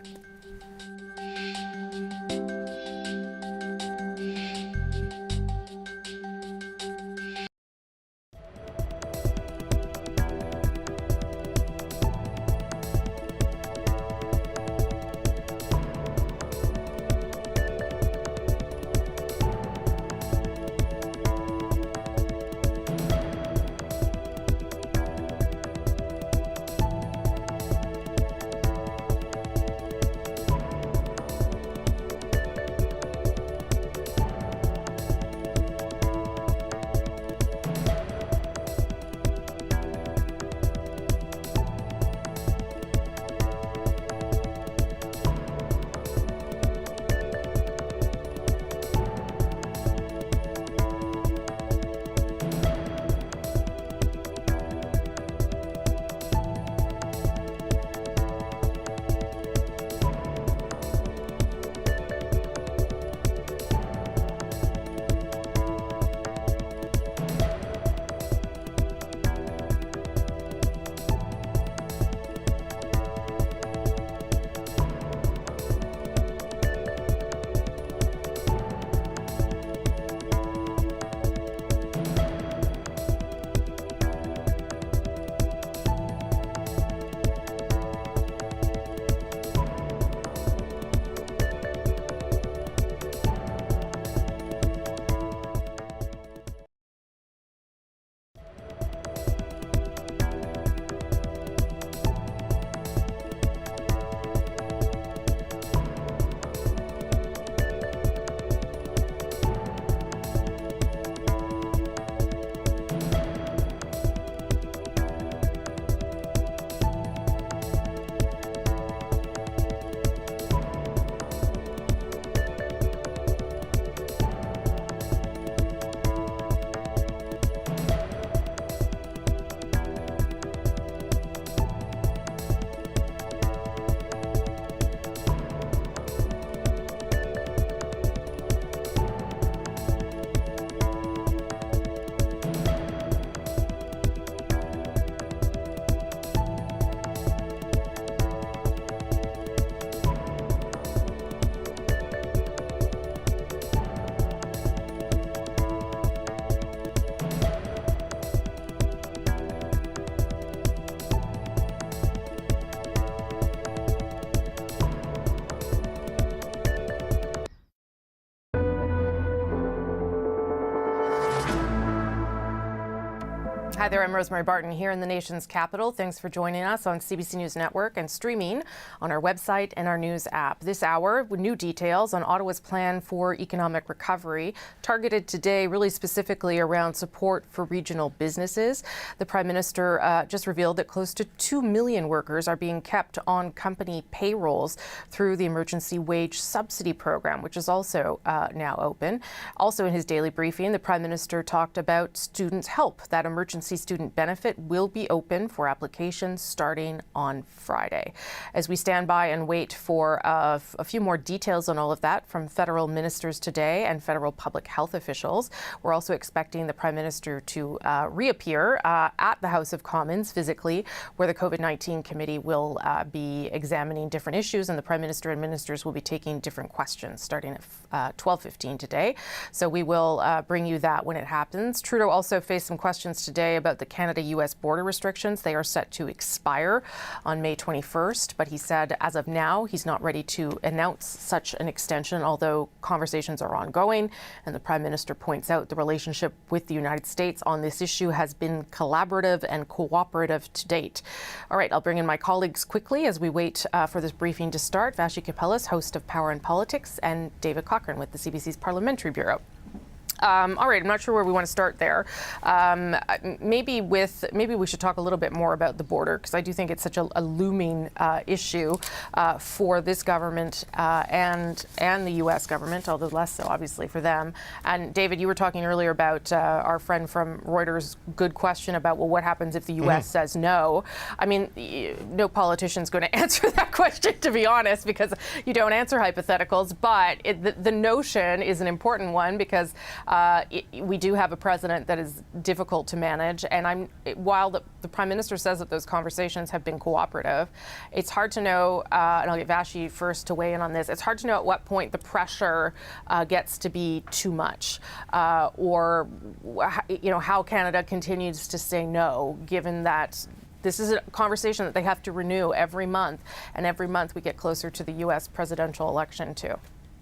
Hi there, I'm Rosemary Barton here in the nation's capital. Thanks for joining us on CBC News Network and streaming on our website and our news app. This hour with new details on Ottawa's plan for economic recovery, targeted today really specifically around support for regional businesses. The Prime Minister just revealed that close to 2 million workers are being kept on company payrolls through the Emergency Wage Subsidy Program, which is also now open. Also in his daily briefing, the Prime Minister talked about students' help. That emergency student benefit will be open for applications starting on Friday. As we stand by and wait for a few more details on all of that from federal ministers today and federal public health officials, we're also expecting the Prime Minister to reappear at the House of Commons physically, where the COVID-19 committee will be examining different issues, and the Prime Minister and ministers will be taking different questions starting at 12:15 today. So we will bring you that when it happens. Trudeau also faced some questions today about the Canada-U.S. border restrictions. They are set to expire on May 21st, but he said as of now, he's not ready to announce such an extension, although conversations are ongoing. And the Prime Minister points out the relationship with the United States on this issue has been collaborative and cooperative to date. All right, I'll bring in my colleagues quickly as we wait for this briefing to start. Vashi Kapellas, host of Power and Politics, and David Cochrane with the CBC's Parliamentary Bureau. All right, I'm not sure where we want to start there. Maybe we should talk a little bit more about the border, because I do think it's such a looming issue for this government and the U.S. government, although less so obviously for them. And David, you were talking earlier about our friend from Reuters' good question about, well, what happens if the U.S. says no? I mean, no politician's going to answer that question, to be honest, because you don't answer hypotheticals. But the notion is an important one, because we do have a president that is difficult to manage, and while the Prime Minister says that those conversations have been cooperative, it's hard to know, and I'll get Vashi first to weigh in on this, it's hard to know at what point the pressure gets to be too much, or how Canada continues to say no, given that this is a conversation that they have to renew every month, and every month we get closer to the U.S. presidential election too.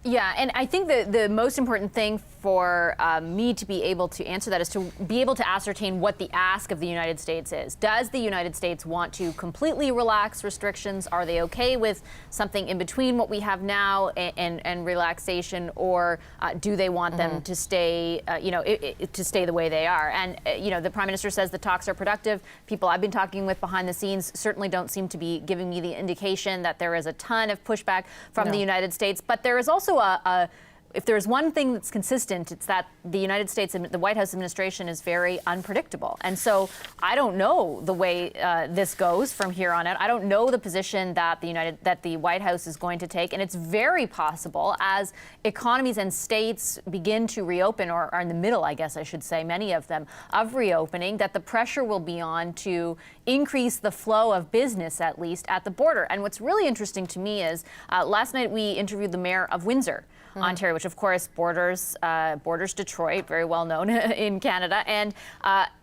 Yeah, and I think the most important thing for me to be able to answer that is to be able to ascertain what the ask of the United States is. Does the United States want to completely relax restrictions? Are they okay with something in between what we have now and relaxation, or do they want them to stay, to stay the way they are? And the Prime Minister says the talks are productive. People I've been talking with behind the scenes certainly don't seem to be giving me the indication that there is a ton of pushback from the United States, but there is also if there's one thing that's consistent, it's that the United States and the White House administration is very unpredictable. And so I don't know the way this goes from here on out. I don't know the position that the White House is going to take. And it's very possible, as economies and states begin to reopen, or are in the middle, I guess I should say, many of them, of reopening, that the pressure will be on to increase the flow of business, at least at the border. And what's really interesting to me is last night we interviewed the mayor of Windsor, Ontario, which of course borders Detroit, very well known in Canada. And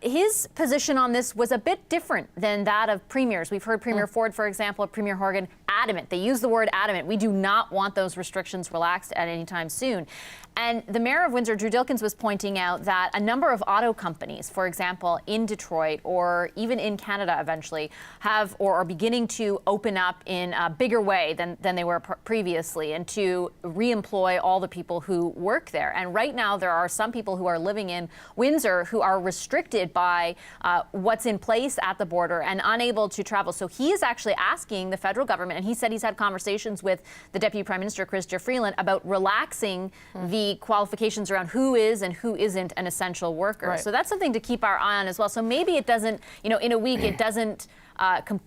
his position on this was a bit different than that of premiers. We've heard Premier Ford, for example, Premier Horgan, adamant. They use the word adamant. We do not want those restrictions relaxed at any time soon. And the mayor of Windsor, Drew Dilkens, was pointing out that a number of auto companies, for example, in Detroit or even in Canada eventually, have or are beginning to open up in a bigger way than they were previously, and to re-employ all the people who work there. And right now there are some people who are living in Windsor who are restricted by what's in place at the border and unable to travel. So he is actually asking the federal government, and he said he's had conversations with the Deputy Prime Minister, Chrystia Freeland, about relaxing the qualifications around who is and who isn't an essential worker. Right. So that's something to keep our eye on as well. So maybe it doesn't, in a week it doesn't,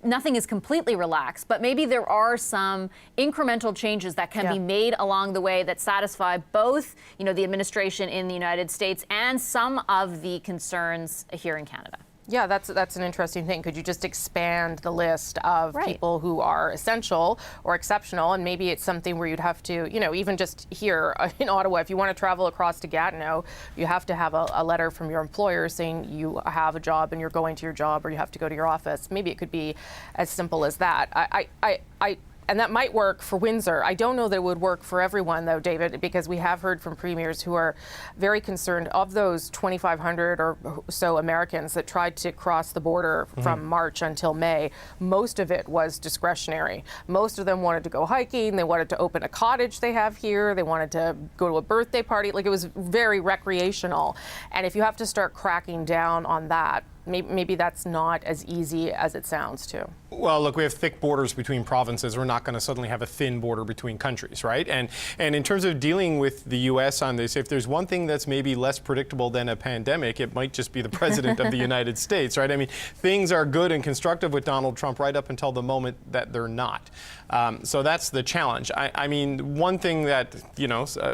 nothing is completely relaxed, but maybe there are some incremental changes that can be made along the way that satisfy both, the administration in the United States and some of the concerns here in Canada. Yeah, that's an interesting thing. Could you just expand the list of people who are essential or exceptional? And maybe it's something where you'd have to, even just here in Ottawa, if you want to travel across to Gatineau, you have to have a letter from your employer saying you have a job and you're going to your job, or you have to go to your office. Maybe it could be as simple as that. And that might work for Windsor. I don't know that it would work for everyone, though, David, because we have heard from premiers who are very concerned of those 2,500 or so Americans that tried to cross the border from March until May. Most of it was discretionary. Most of them wanted to go hiking. They wanted to open a cottage they have here. They wanted to go to a birthday party. Like, it was very recreational. And if you have to start cracking down on that, maybe that's not as easy as it sounds, too. Well, look, we have thick borders between provinces. We're not going to suddenly have a thin border between countries, right? And in terms of dealing with the U.S. on this, if there's one thing that's maybe less predictable than a pandemic, it might just be the president of the United States, right? I mean, things are good and constructive with Donald Trump right up until the moment that they're not. So that's the challenge. I mean, one thing that,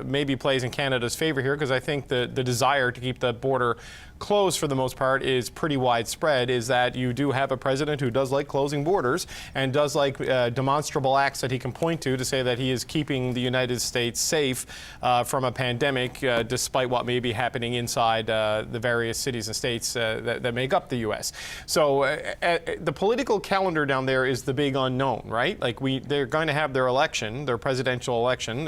maybe plays in Canada's favor here, because I think the desire to keep the border closed for the most part is pretty widespread, is that you do have a president who does like closing borders and does like demonstrable acts that he can point to say that he is keeping the United States safe from a pandemic, despite what may be happening inside the various cities and states that make up the U.S. So the political calendar down there is the big unknown, right? Like, they're going to have their election, their presidential election,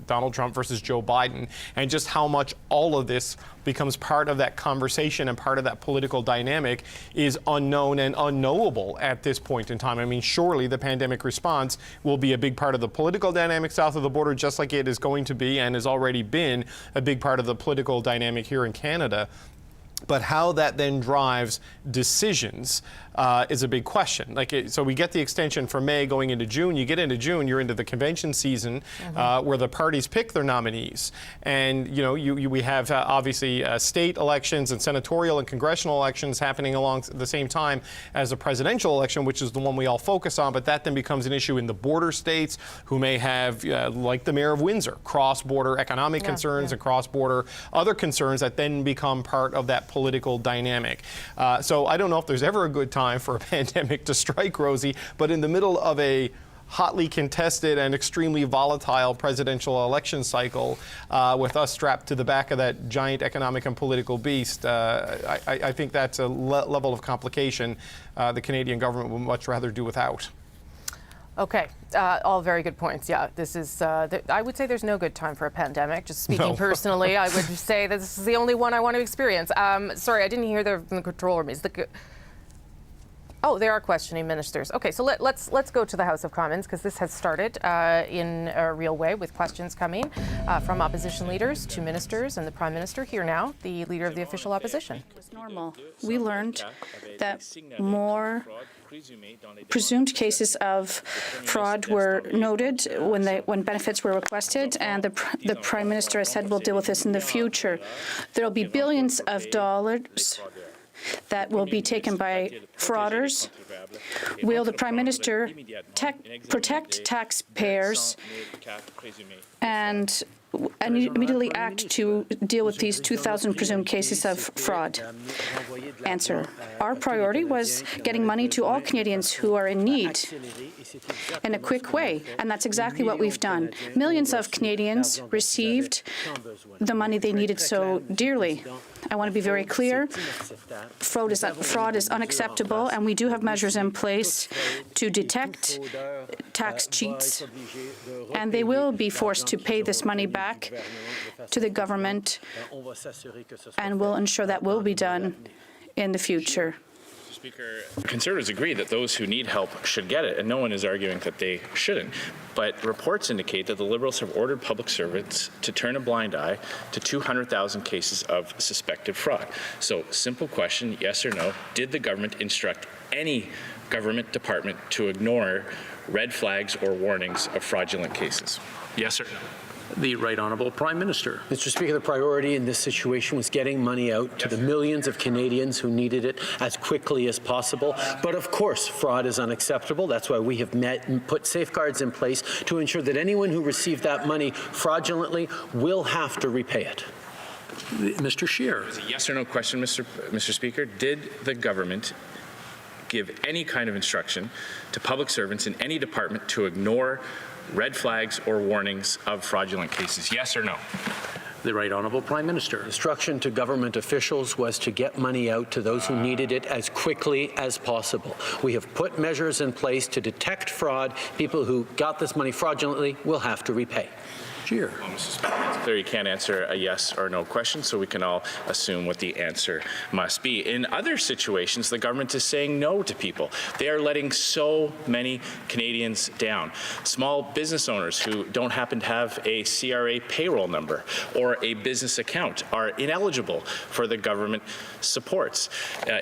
Donald Trump versus Joe Biden, and just how much all of this becomes part of that conversation and part of that political dynamic is unknown and unknowable at this point in time. I mean, surely the pandemic response will be a big part of the political dynamic south of the border, just like it is going to be and has already been a big part of the political dynamic here in Canada. But how that then drives decisions is a big question. So we get the extension from May going into June. You get into June, you're into the convention season where the parties pick their nominees. And, we have obviously state elections and senatorial and congressional elections happening along the same time as the presidential election, which is the one we all focus on. But that then becomes an issue in the border states who may have, like the mayor of Windsor, cross-border economic concerns and cross-border other concerns that then become part of that political dynamic. So I don't know if there's ever a good time for a pandemic to strike, Rosie, but in the middle of a hotly contested and extremely volatile presidential election cycle, with us strapped to the back of that giant economic and political beast, I think that's a level of complication the Canadian government would much rather do without. Okay, all very good points. Yeah, this is, I would say there's no good time for a pandemic. Just speaking personally, I would say that this is the only one I want to experience. Sorry, I didn't hear from the control room. Oh, they are questioning ministers. Okay, so let's go to the House of Commons, because this has started in a real way with questions coming from opposition leaders to ministers and the Prime Minister. Here now, the Leader of the Official Opposition. It was normal. We learned that more presumed cases of fraud were noted when benefits were requested, and the Prime Minister has said we'll deal with this in the future. There will be billions of dollars that will be taken by frauders. Will the Prime Minister protect taxpayers and immediately act to deal with these 2,000 presumed cases of fraud? Answer. Our priority was getting money to all Canadians who are in need in a quick way, and that's exactly what we've done. Millions of Canadians received the money they needed so dearly. I want to be very clear. Fraud is unacceptable, and we do have measures in place to detect tax cheats, and they will be forced to pay this money back to the government, and we'll ensure that will be done in the future. Speaker, Conservatives agree that those who need help should get it, and no one is arguing that they shouldn't. But reports indicate that the Liberals have ordered public servants to turn a blind eye to 200,000 cases of suspected fraud. So, simple question, yes or no, did the government instruct any government department to ignore red flags or warnings of fraudulent cases? Yes or no? The Right Honourable Prime Minister. Mr. Speaker, the priority in this situation was getting money out to the millions of Canadians who needed it as quickly as possible. But of course, fraud is unacceptable. That's why we have put safeguards in place to ensure that anyone who received that money fraudulently will have to repay it. Mr. Scheer. It's a yes or no question, Mr. Speaker. Did the government give any kind of instruction to public servants in any department to ignore red flags or warnings of fraudulent cases? Yes or no? The Right Honourable Prime Minister. Instruction to government officials was to get money out to those who needed it as quickly as possible. We have put measures in place to detect fraud. People who got this money fraudulently will have to repay. Well, Mr. Speaker, it's clear you can't answer a yes or no question, so we can all assume what the answer must be. In other situations, the government is saying no to people. They are letting so many Canadians down. Small business owners who don't happen to have a CRA payroll number or a business account are ineligible for the government supports.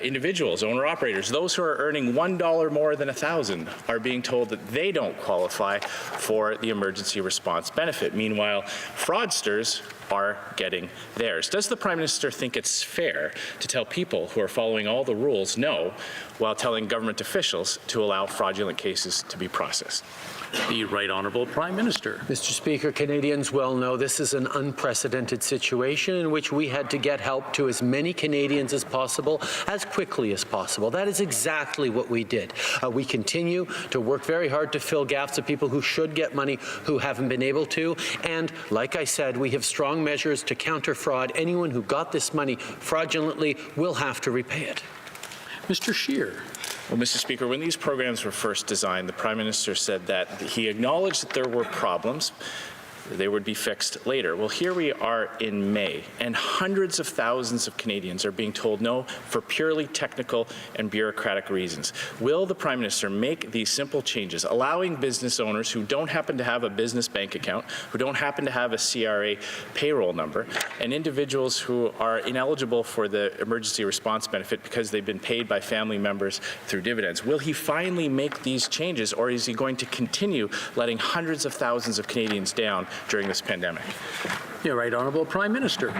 Individuals, owner-operators, those who are earning $1 more than $1,000 are being told that they don't qualify for the emergency response benefit. Meanwhile, fraudsters are getting theirs. Does the Prime Minister think it's fair to tell people who are following all the rules no, while telling government officials to allow fraudulent cases to be processed? The Right Honourable Prime Minister. Mr. Speaker, Canadians well know this is an unprecedented situation in which we had to get help to as many Canadians as possible, as quickly as possible. That is exactly what we did. We continue to work very hard to fill gaps of people who should get money who haven't been able to. And like I said, we have strong measures to counter fraud. Anyone who got this money fraudulently will have to repay it. Mr. Scheer. Well, Mr. Speaker, when these programs were first designed, the Prime Minister said that he acknowledged that there were problems. They would be fixed later. Well, here we are in May, and hundreds of thousands of Canadians are being told no for purely technical and bureaucratic reasons. Will the Prime Minister make these simple changes, allowing business owners who don't happen to have a business bank account, who don't happen to have a CRA payroll number, and individuals who are ineligible for the emergency response benefit because they've been paid by family members through dividends? Will he finally make these changes, or is he going to continue letting hundreds of thousands of Canadians down during this pandemic? The Right Honourable Prime Minister.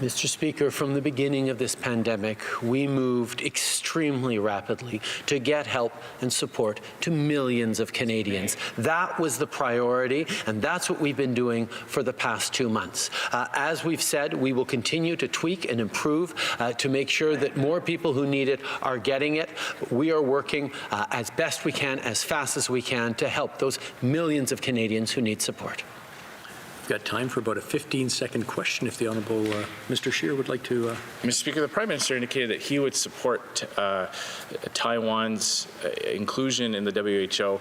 Mr. Speaker, from the beginning of this pandemic, we moved extremely rapidly to get help and support to millions of Canadians. That was the priority, and that's what we've been doing for the past 2 months. As we've said, we will continue to tweak and improve to make sure that more people who need it are getting it. We are working as best we can, as fast as we can, to help those millions of Canadians who need support. We've got time for about a 15-second question if the Honourable Mr. Scheer would like to... Mr. Speaker, the Prime Minister indicated that he would support Taiwan's inclusion in the WHO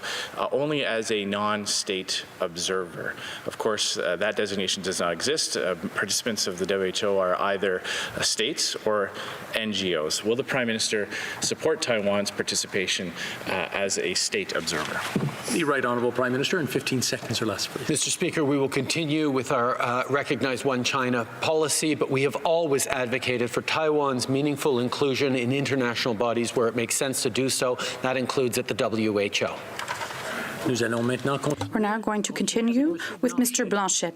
only as a non-state observer. Of course, that designation does not exist. Participants of the WHO are either states or NGOs. Will the Prime Minister support Taiwan's participation as a state observer? The Right Honourable Prime Minister in 15 seconds or less, please. Mr. Speaker, we will continue with our Recognize One China policy, but we have always advocated for Taiwan's meaningful inclusion in international bodies where it makes sense to do so. That includes at the WHO. We're now going to continue with Mr. Blanchet.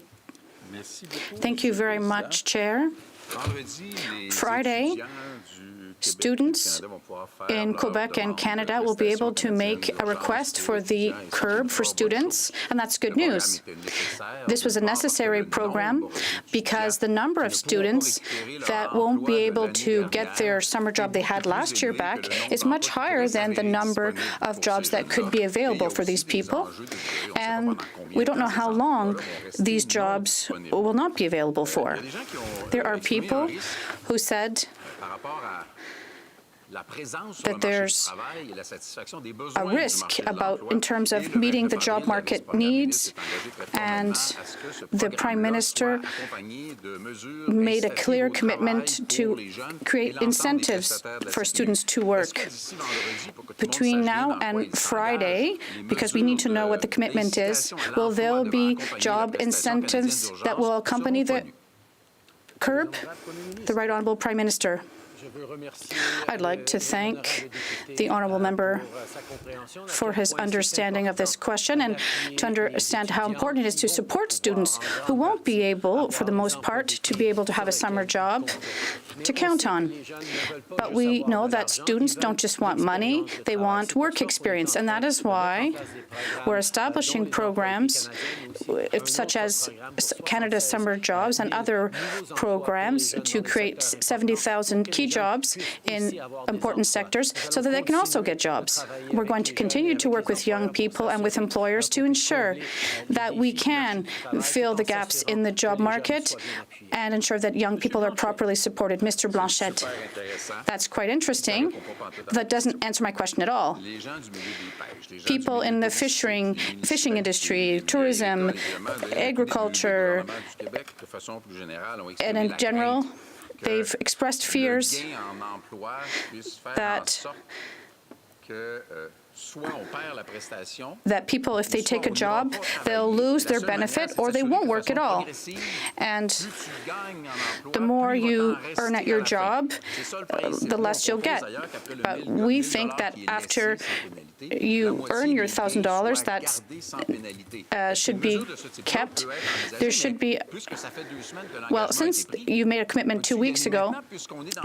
Thank you very much, Chair. Friday, students in Quebec and Canada will be able to make a request for the CURB for students, and that's good news. This was a necessary program because the number of students that won't be able to get their summer job they had last year back is much higher than the number of jobs that could be available for these people. And we don't know how long these jobs will not be available for. There are people who said that there's a risk in terms of meeting the job market needs, and the Prime Minister made a clear commitment to create incentives for students to work. Between now and Friday, because we need to know what the commitment is, will there be job incentives that will accompany the CURB? The Right Honourable Prime Minister. I'd like to thank the honourable member for his understanding of this question and to understand how important it is to support students who won't be able, for the most part, to be able to have a summer job to count on. But we know that students don't just want money, they want work experience, and that is why we're establishing programs such as Canada's Summer Jobs and other programs to create 70,000 key jobs in important sectors so that they can also get jobs. We're going to continue to work with young people and with employers to ensure that we can fill the gaps in the job market and ensure that young people are properly supported. Mr. Blanchette, that's quite interesting. That doesn't answer my question at all. People in the fishing industry, tourism, agriculture, and in general, they've expressed fears that people, if they take a job, they'll lose their benefit or they won't work at all. And the more you earn at your job, the less you'll get. But we think that after you earn your $1,000, that should be kept. There should be, well, since you made a commitment 2 weeks ago,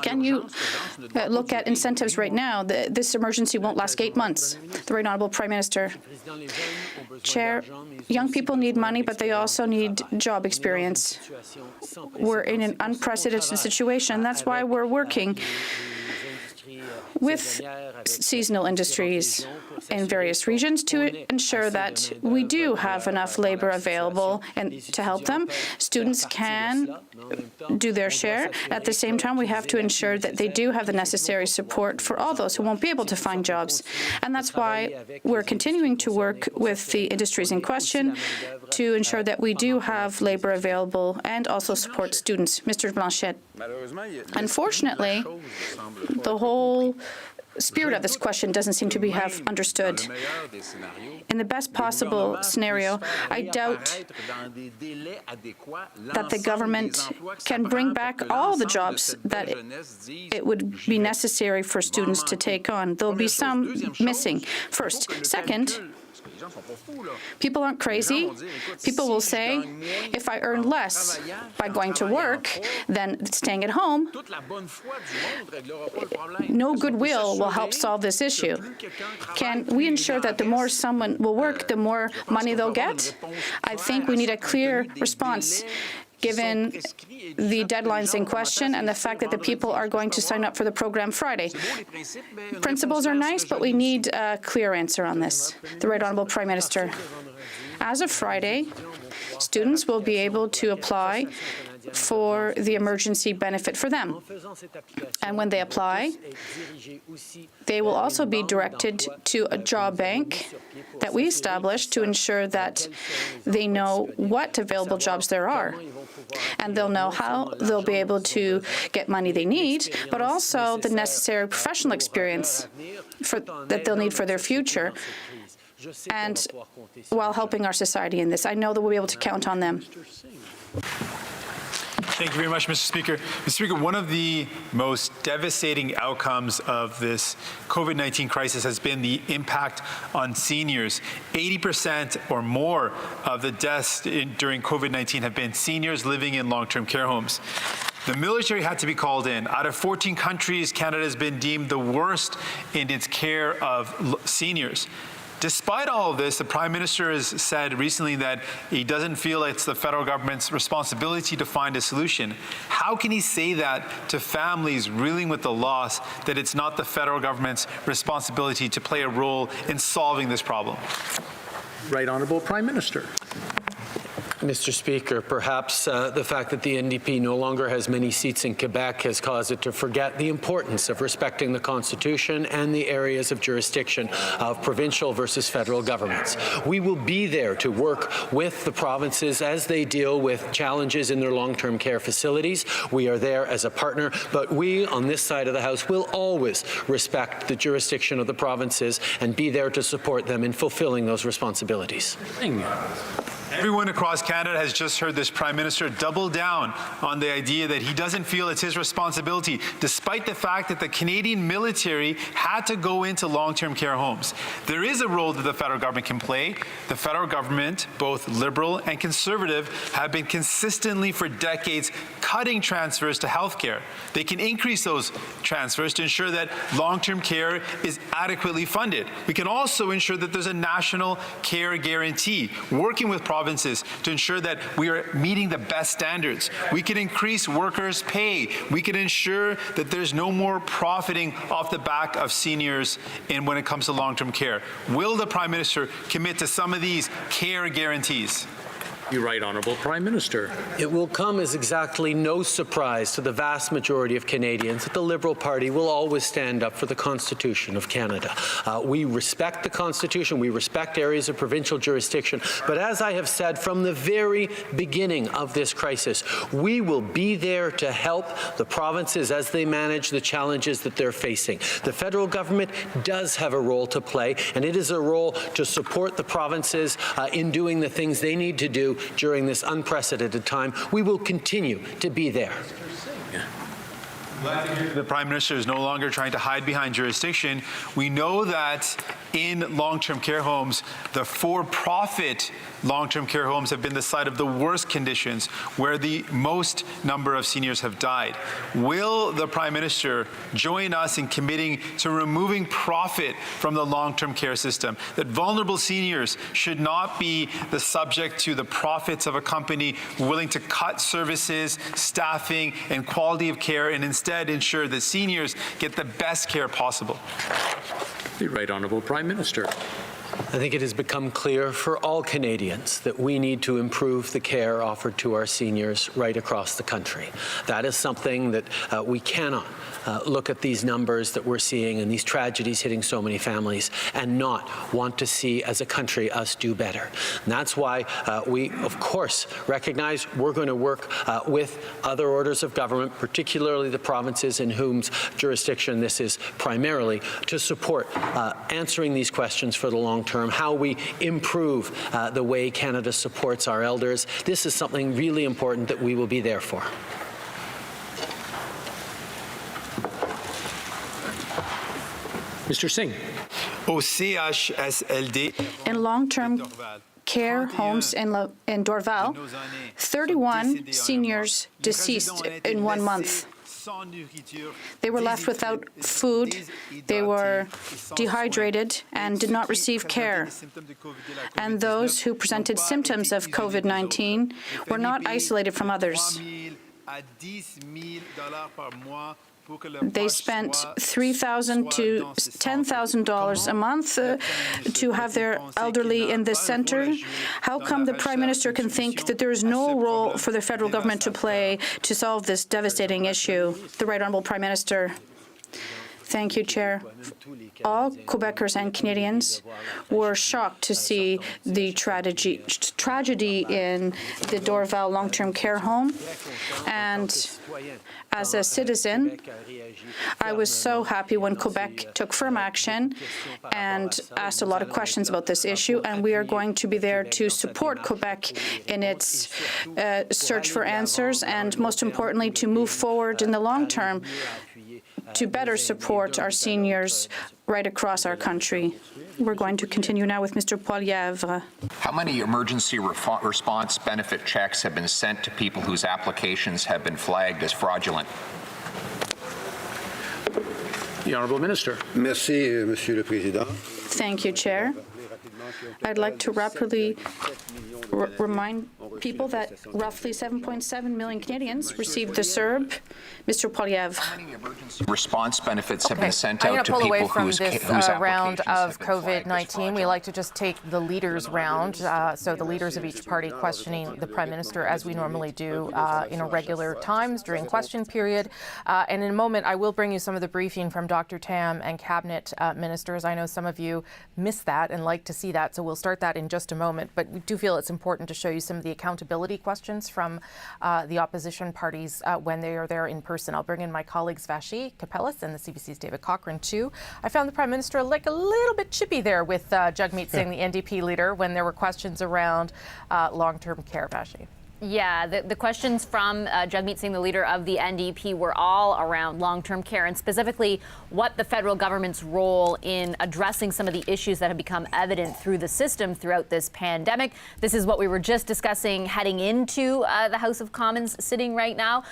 can you look at incentives right now? This emergency won't last 8 months. The Right Honourable Prime Minister. Chair, young people need money, but they also need job experience. We're in an unprecedented situation. That's why we're working with seasonal industries in various regions to ensure that we do have enough labor available and to help them. Students can do their share. At the same time, we have to ensure that they do have the necessary support for all those who won't be able to find jobs. And that's why we're continuing to work with the industries in question to ensure that we do have labor available and also support students. Mr. Blanchette, unfortunately, the whole spirit of this question doesn't seem to be understood. In the best possible scenario, I doubt that the government can bring back all the jobs that it would be necessary for students to take on. There'll be some missing. First. Second, people aren't crazy. People will say, if I earn less by going to work than staying at home, no goodwill will help solve this issue. Can we ensure that the more someone will work, the more money they'll get? I think we need a clear response, given the deadlines in question and the fact that the people are going to sign up for the program Friday. Principles are nice, but we need a clear answer on this. The Right Honourable Prime Minister. As of Friday, students will be able to apply for the emergency benefit for them. And when they apply, they will also be directed to a job bank that we established to ensure that they know what available jobs there are. And they'll know how they'll be able to get money they need, but also the necessary professional experience that they'll need for their future, and while helping our society in this. I know that we'll be able to count on them. Thank you very much, Mr. Speaker. Mr. Speaker, one of the most devastating outcomes of this COVID-19 crisis has been the impact on seniors. 80% or more of the deaths during COVID-19 have been seniors living in long-term care homes. The military had to be called in. Out of 14 countries, Canada has been deemed the worst in its care of seniors. Despite all of this, the Prime Minister has said recently that he doesn't feel it's the federal government's responsibility to find a solution. How can he say that to families reeling with the loss, that it's not the federal government's responsibility to play a role in solving this problem? Right Honourable Prime Minister. Mr. Speaker, perhaps the fact that the NDP no longer has many seats in Quebec has caused it to forget the importance of respecting the Constitution and the areas of jurisdiction of provincial versus federal governments. We will be there to work with the provinces as they deal with challenges in their long-term care facilities. We are there as a partner, but we on this side of the House will always respect the jurisdiction of the provinces and be there to support them in fulfilling those responsibilities. Everyone across Canada has just heard this Prime Minister double down on the idea that he doesn't feel it's his responsibility, despite the fact that the Canadian military had to go into long-term care homes. There is a role that the federal government can play. The federal government, both Liberal and Conservative, have been consistently for decades cutting transfers to health care. They can increase those transfers to ensure that long-term care is adequately funded. We can also ensure that there's a national care guarantee, working with provinces provinces to ensure that we are meeting the best standards. We can increase workers' pay. We can ensure that there's no more profiting off the back of seniors when it comes to long-term care. Will the Prime Minister commit to some of these care guarantees? You right, Honourable Prime Minister. It will come as exactly no surprise to the vast majority of Canadians that the Liberal Party will always stand up for the Constitution of Canada. We respect the Constitution, we respect areas of provincial jurisdiction, but as I have said from the very beginning of this crisis, we will be there to help the provinces as they manage the challenges that they're facing. The federal government does have a role to play, and it is a role to support the provinces in doing the things they need to do during this unprecedented time. We will continue to be there. The Prime Minister is no longer trying to hide behind jurisdiction. We know that in long-term care homes, the for-profit long-term care homes have been the site of the worst conditions, where the most number of seniors have died. Will the Prime Minister join us in committing to removing profit from the long-term care system? That vulnerable seniors should not be the subject to the profits of a company willing to cut services, staffing, and quality of care, and instead ensure that seniors get the best care possible. The Right Honourable Prime Minister. I think it has become clear for all Canadians that we need to improve the care offered to our seniors right across the country. That is something that we cannot look at these numbers that we're seeing and these tragedies hitting so many families and not want to see as a country us do better. And that's why we, of course, recognize we're going to work with other orders of government, particularly the provinces in whose jurisdiction this is primarily, to support answering these questions for the long term, how we improve the way Canada supports our elders. This is something really important that we will be there for. Mr. Singh. Au CHSLD. In long-term care homes in Dorval, 31 seniors deceased in 1 month. They were left without food, they were dehydrated and did not receive care. And those who presented symptoms of COVID-19 were not isolated from others. They spent $3,000 to $10,000 a month to have their elderly in this center. How come the Prime Minister can think that there is no role for the federal government to play to solve this devastating issue? The Right Honourable Prime Minister. Thank you, Chair. All Quebecers and Canadians were shocked to see the tragedy in the Dorval long-term care home. And as a citizen, I was so happy when Quebec took firm action and asked a lot of questions about this issue, and we are going to be there to support Quebec in its search for answers and, most importantly, to move forward in the long term to better support our seniors right across our country. We're going to continue now with Mr. Poilievre. How many emergency response benefit checks have been sent to people whose applications have been flagged as fraudulent? The Honourable Minister. Merci, Monsieur le Président. Thank you, Chair. I'd like to rapidly remind people that roughly 7.7 million Canadians received the CERB. Mr. Poilievre. Response benefits have been sent out to people people from whose this round of COVID-19. We like to just take the leaders round, so the leaders of each party questioning the Prime Minister as we normally do in irregular times during question period. And in a moment, I will bring you some of the briefing from Dr. Tam and Cabinet ministers. I know some of you missed that and like to see that, so we'll start that in just a moment. But we do feel it's important to show you some of the accountability questions from the opposition parties when they are there in person. I'll bring in my colleagues Vashi Capellis and the CBC's David Cochrane too. I found the Prime Minister like a little bit chippy there with Jagmeet Singh, the NDP leader, when there were questions around long-term care. Vashi. Yeah, the questions from Jagmeet Singh, the leader of the NDP, were all around long-term care and specifically what the federal government's role in addressing some of the issues that have become evident through the system throughout this pandemic. This is what we were just discussing heading into the House of Commons sitting right now.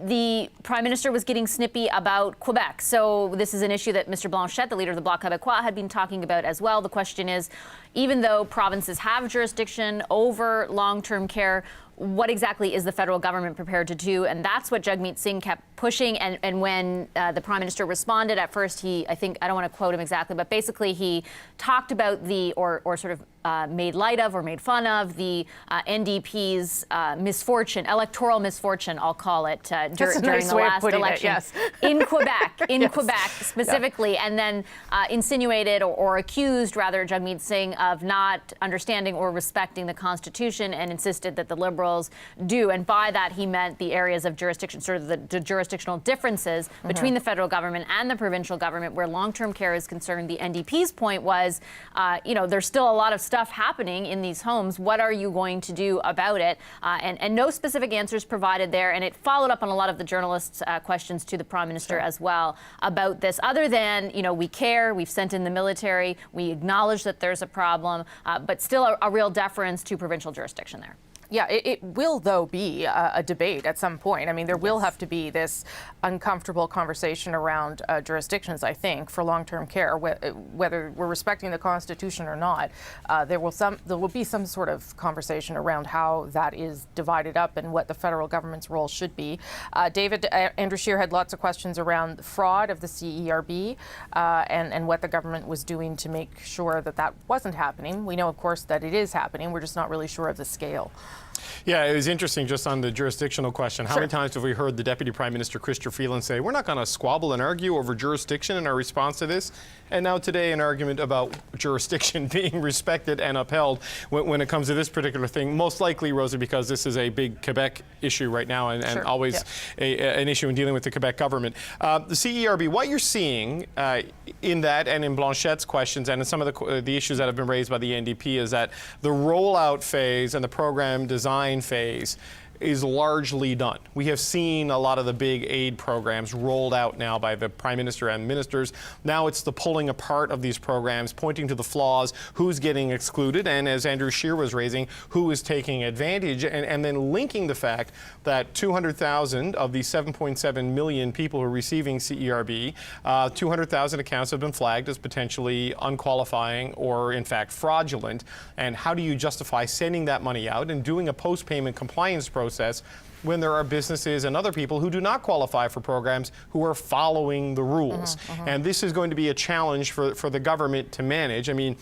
The Prime Minister was getting snippy about Quebec. So this is an issue that Mr. Blanchet, the leader of the Bloc Québécois, had been talking about as well. The question is, even though provinces have jurisdiction over long-term care, what exactly is the federal government prepared to do? And that's what Jagmeet Singh kept pushing. And when the Prime Minister responded at first, I don't want to quote him exactly, but basically he talked about or sort of made light of or made fun of the NDP's misfortune, electoral misfortune, I'll call it, during the last election in Quebec, Quebec specifically, and then insinuated or accused, rather, Jagmeet Singh of not understanding or respecting the Constitution and insisted that the Liberals do. And by that, he meant the areas of jurisdiction, sort of the jurisdictional differences between the federal government and the provincial government, where long-term care is concerned. The NDP's point was, there's still a lot of stuff happening in these homes. What are you going to do about it? And no specific answers provided there. And it followed up on a lot of the journalists' questions to the Prime Minister as well about this. Other than, we care, we've sent in the military, we acknowledge that there's a problem, but still a real deference to provincial jurisdiction there. Yeah, it will, though, be a debate at some point. I mean, there will have to be this uncomfortable conversation around jurisdictions, I think, for long-term care, whether we're respecting the Constitution or not. There will be some sort of conversation around how that is divided up and what the federal government's role should be. David, Andrew Scheer had lots of questions around the fraud of the CERB and what the government was doing to make sure that that wasn't happening. We know, of course, that it is happening. We're just not really sure of the scale. Yeah, it was interesting just on the jurisdictional question. How many times have we heard the Deputy Prime Minister, Chrystia Freeland, say, we're not going to squabble and argue over jurisdiction in our response to this? And now today, an argument about jurisdiction being respected and upheld when it comes to this particular thing, most likely, Rosie, because this is a big Quebec issue right now and always an issue in dealing with the Quebec government. The CERB, what you're seeing in that and in Blanchette's questions and in some of the issues that have been raised by the NDP is that the rollout phase and the program design phase is largely done. We have seen a lot of the big aid programs rolled out now by the Prime Minister and ministers. Now it's the pulling apart of these programs, pointing to the flaws, who's getting excluded, and as Andrew Scheer was raising, who is taking advantage, and then linking the fact that 200,000 of the 7.7 million people who are receiving CERB, 200,000 accounts have been flagged as potentially unqualifying or, in fact, fraudulent. And how do you justify sending that money out and doing a post-payment compliance process when there are businesses and other people who do not qualify for programs who are following the rules? And this is going to be a challenge for the government to manage. I mean,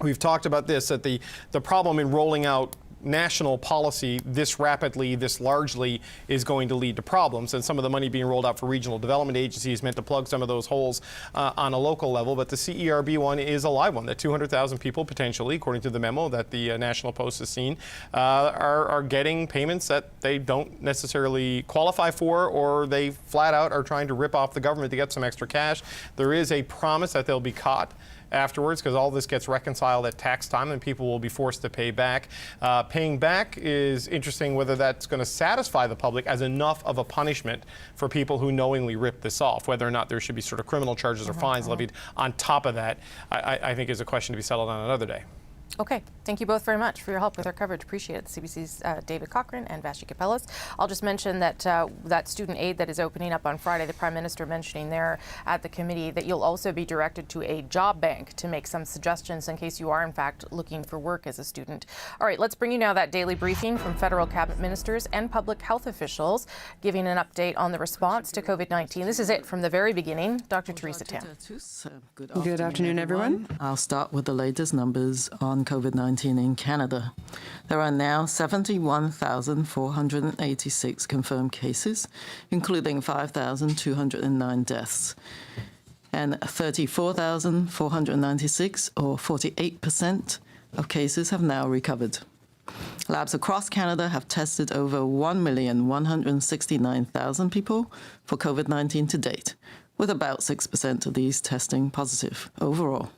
we've talked about this, that the problem in rolling out national policy this rapidly, this largely, is going to lead to problems. And some of the money being rolled out for regional development agencies meant to plug some of those holes on a local level. But the CERB one is a live one, that 200,000 people potentially, according to the memo that the National Post has seen, are getting payments that they don't necessarily qualify for, or they flat out are trying to rip off the government to get some extra cash. There is a promise that they'll be caught afterwards, because all this gets reconciled at tax time and people will be forced to pay back. Paying back is interesting, whether that's going to satisfy the public as enough of a punishment for people who knowingly rip this off. Whether or not there should be sort of criminal charges or fines levied on top of that, I think is a question to be settled on another day. Okay, thank you both very much for your help with our coverage. Appreciate it. CBC's David Cochran and Vashi Capellas. I'll just mention that that student aid that is opening up on Friday, the Prime Minister mentioning there at the committee that you'll also be directed to a job bank to make some suggestions in case you are, in fact, looking for work as a student. All right, let's bring you now that daily briefing from federal cabinet ministers and public health officials giving an update on the response to COVID-19. This is it from the very beginning. Dr. Theresa Tam. Good afternoon, everyone. I'll start with the latest numbers on COVID-19 in Canada. There are now 71,486 confirmed cases, including 5,209 deaths, and 34,496, or 48% of cases, have now recovered. Labs across Canada have tested over 1,169,000 people for COVID-19 to date, with about 6% of these testing positive overall.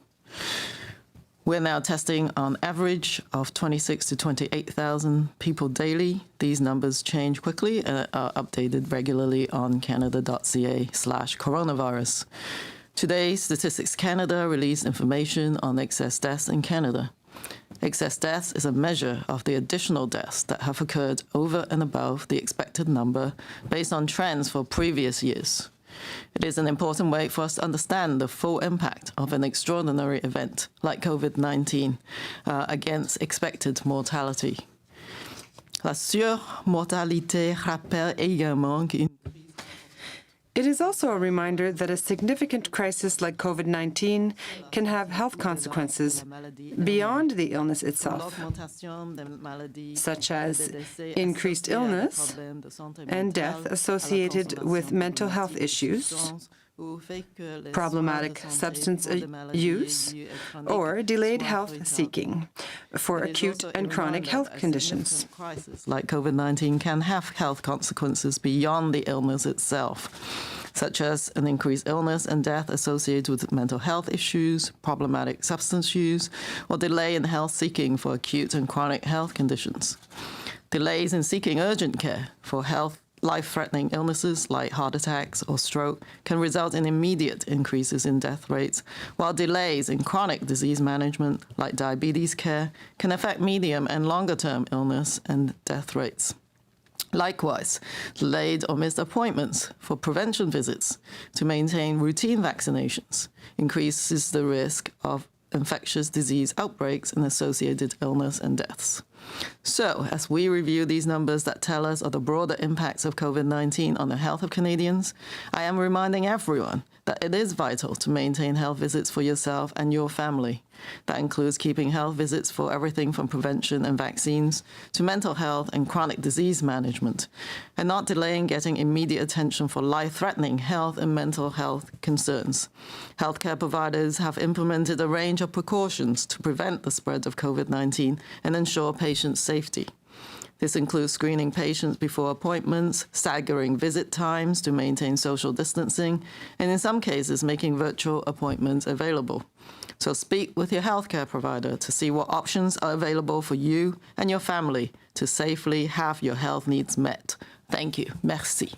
We're now testing on average of 26 to 28,000 people daily. These numbers change quickly and are updated regularly on canada.ca/coronavirus. Today, Statistics Canada released information on excess deaths in Canada. Excess deaths is a measure of the additional deaths that have occurred over and above the expected number based on trends for previous years. It is an important way for us to understand the full impact of an extraordinary event like COVID-19 against expected mortality. La surmortalité rappelle également qu'une It is also a reminder that a significant crisis like COVID-19 can have health consequences beyond the illness itself, such as increased illness and death associated with mental health issues, problematic substance use, or delayed health seeking for acute and chronic health conditions. Like COVID-19 can have health consequences beyond the illness itself, such as an increased illness and death associated with mental health issues, problematic substance use, or delay in health seeking for acute and chronic health conditions. Delays in seeking urgent care for life-threatening illnesses like heart attacks or stroke can result in immediate increases in death rates, while delays in chronic disease management like diabetes care can affect medium and longer-term illness and death rates. Likewise, delayed or missed appointments for prevention visits to maintain routine vaccinations increases the risk of infectious disease outbreaks and associated illness and deaths. So, as we review these numbers that tell us of the broader impacts of COVID-19 on the health of Canadians, I am reminding everyone that it is vital to maintain health visits for yourself and your family. That includes keeping health visits for everything from prevention and vaccines to mental health and chronic disease management, and not delaying getting immediate attention for life-threatening health and mental health concerns. Healthcare providers have implemented a range of precautions to prevent the spread of COVID-19 and ensure patient safety. This includes screening patients before appointments, staggering visit times to maintain social distancing, and in some cases, making virtual appointments available. So speak with your healthcare provider to see what options are available for you and your family to safely have your health needs met. Thank you. Merci.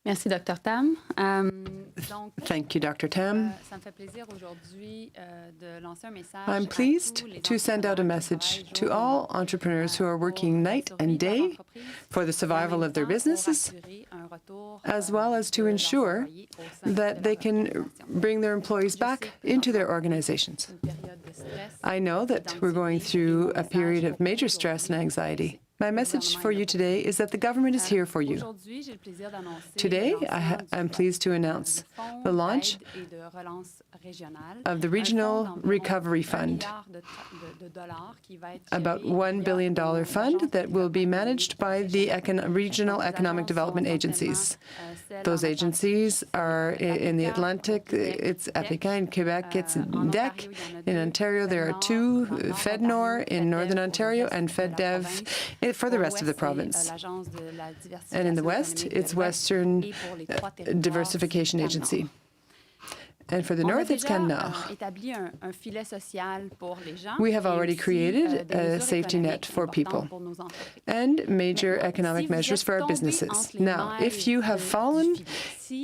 Merci, Dr. Tam. Thank you, Dr. Tam. I'm pleased to send out a message to all entrepreneurs who are working night and day for the survival of their businesses, as well as to ensure that they can bring their employees back into their organizations. I know that we're going through a period of major stress and anxiety. My message for you today is that the government is here for you. Today, I'm pleased to announce the launch of the Regional Recovery Fund, about $1 billion fund that will be managed by the regional economic development agencies. Those agencies are in the Atlantic, it's Africa, in Quebec, it's DEC. In Ontario, there are two, FedNor in Northern Ontario and FedDev for the rest of the province. And in the West, it's Western Diversification Agency. And for the North, it's CanNord. We have already created a safety net for people and major economic measures for our businesses. Now, if you have fallen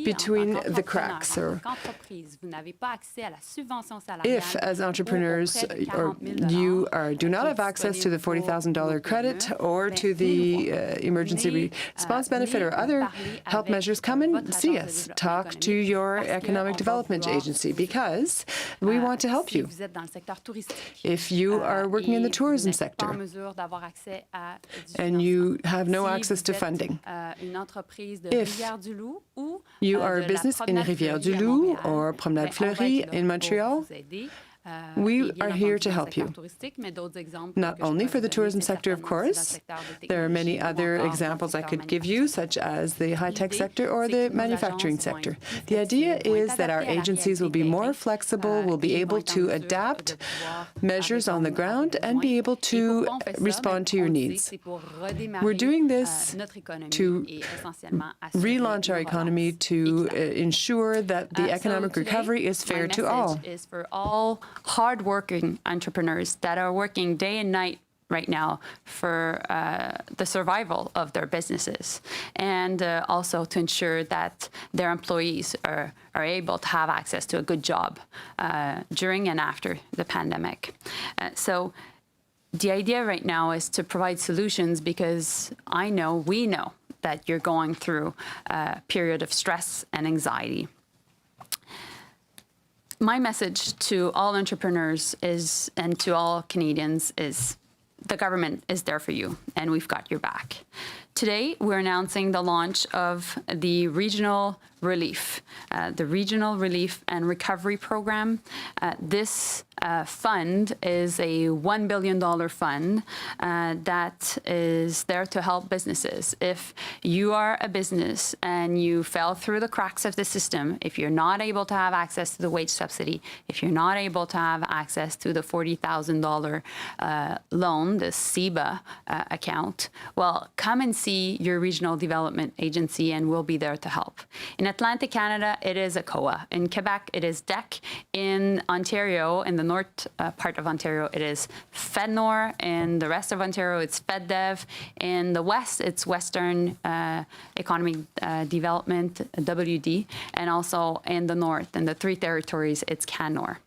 between the cracks, or if, as entrepreneurs, you do not have access to the $40,000 credit or to the emergency response benefit or other help measures, come and see us. Talk to your economic development agency, because we want to help you. If you are working in the tourism sector and you have no access to funding, if you are a business in Rivière-du-Loup or Promenade Fleury in Montreal, we are here to help you. Not only for the tourism sector, of course. There are many other examples I could give you, such as the high-tech sector or the manufacturing sector. The idea is that our agencies will be more flexible, will be able to adapt measures on the ground, and be able to respond to your needs. We're doing this to relaunch our economy, to ensure that the economic recovery is fair to all. Is for all hard-working entrepreneurs that are working day and night right now for the survival of their businesses, and also to ensure that their employees are able to have access to a good job during and after the pandemic. So the idea right now is to provide solutions, because we know that you're going through a period of stress and anxiety. My message to all entrepreneurs is, and to all Canadians is, the government is there for you, and we've got your back. Today, we're announcing the launch of the Regional Relief and Recovery Program. This fund is a $1 billion fund that is there to help businesses. If you are a business and you fell through the cracks of the system, if you're not able to have access to the wage subsidy, if you're not able to have access to the $40,000 loan, the CEBA account, well, come and see your regional development agency and we'll be there to help. In Atlantic Canada, it is ACOA. In Quebec, it is DEC. In Ontario, in the north part of Ontario, it is FedNor. In the rest of Ontario, it's FedDev. In the west, it's Western Economic Development, WD. And also in the north, in the three territories, it's CanNor.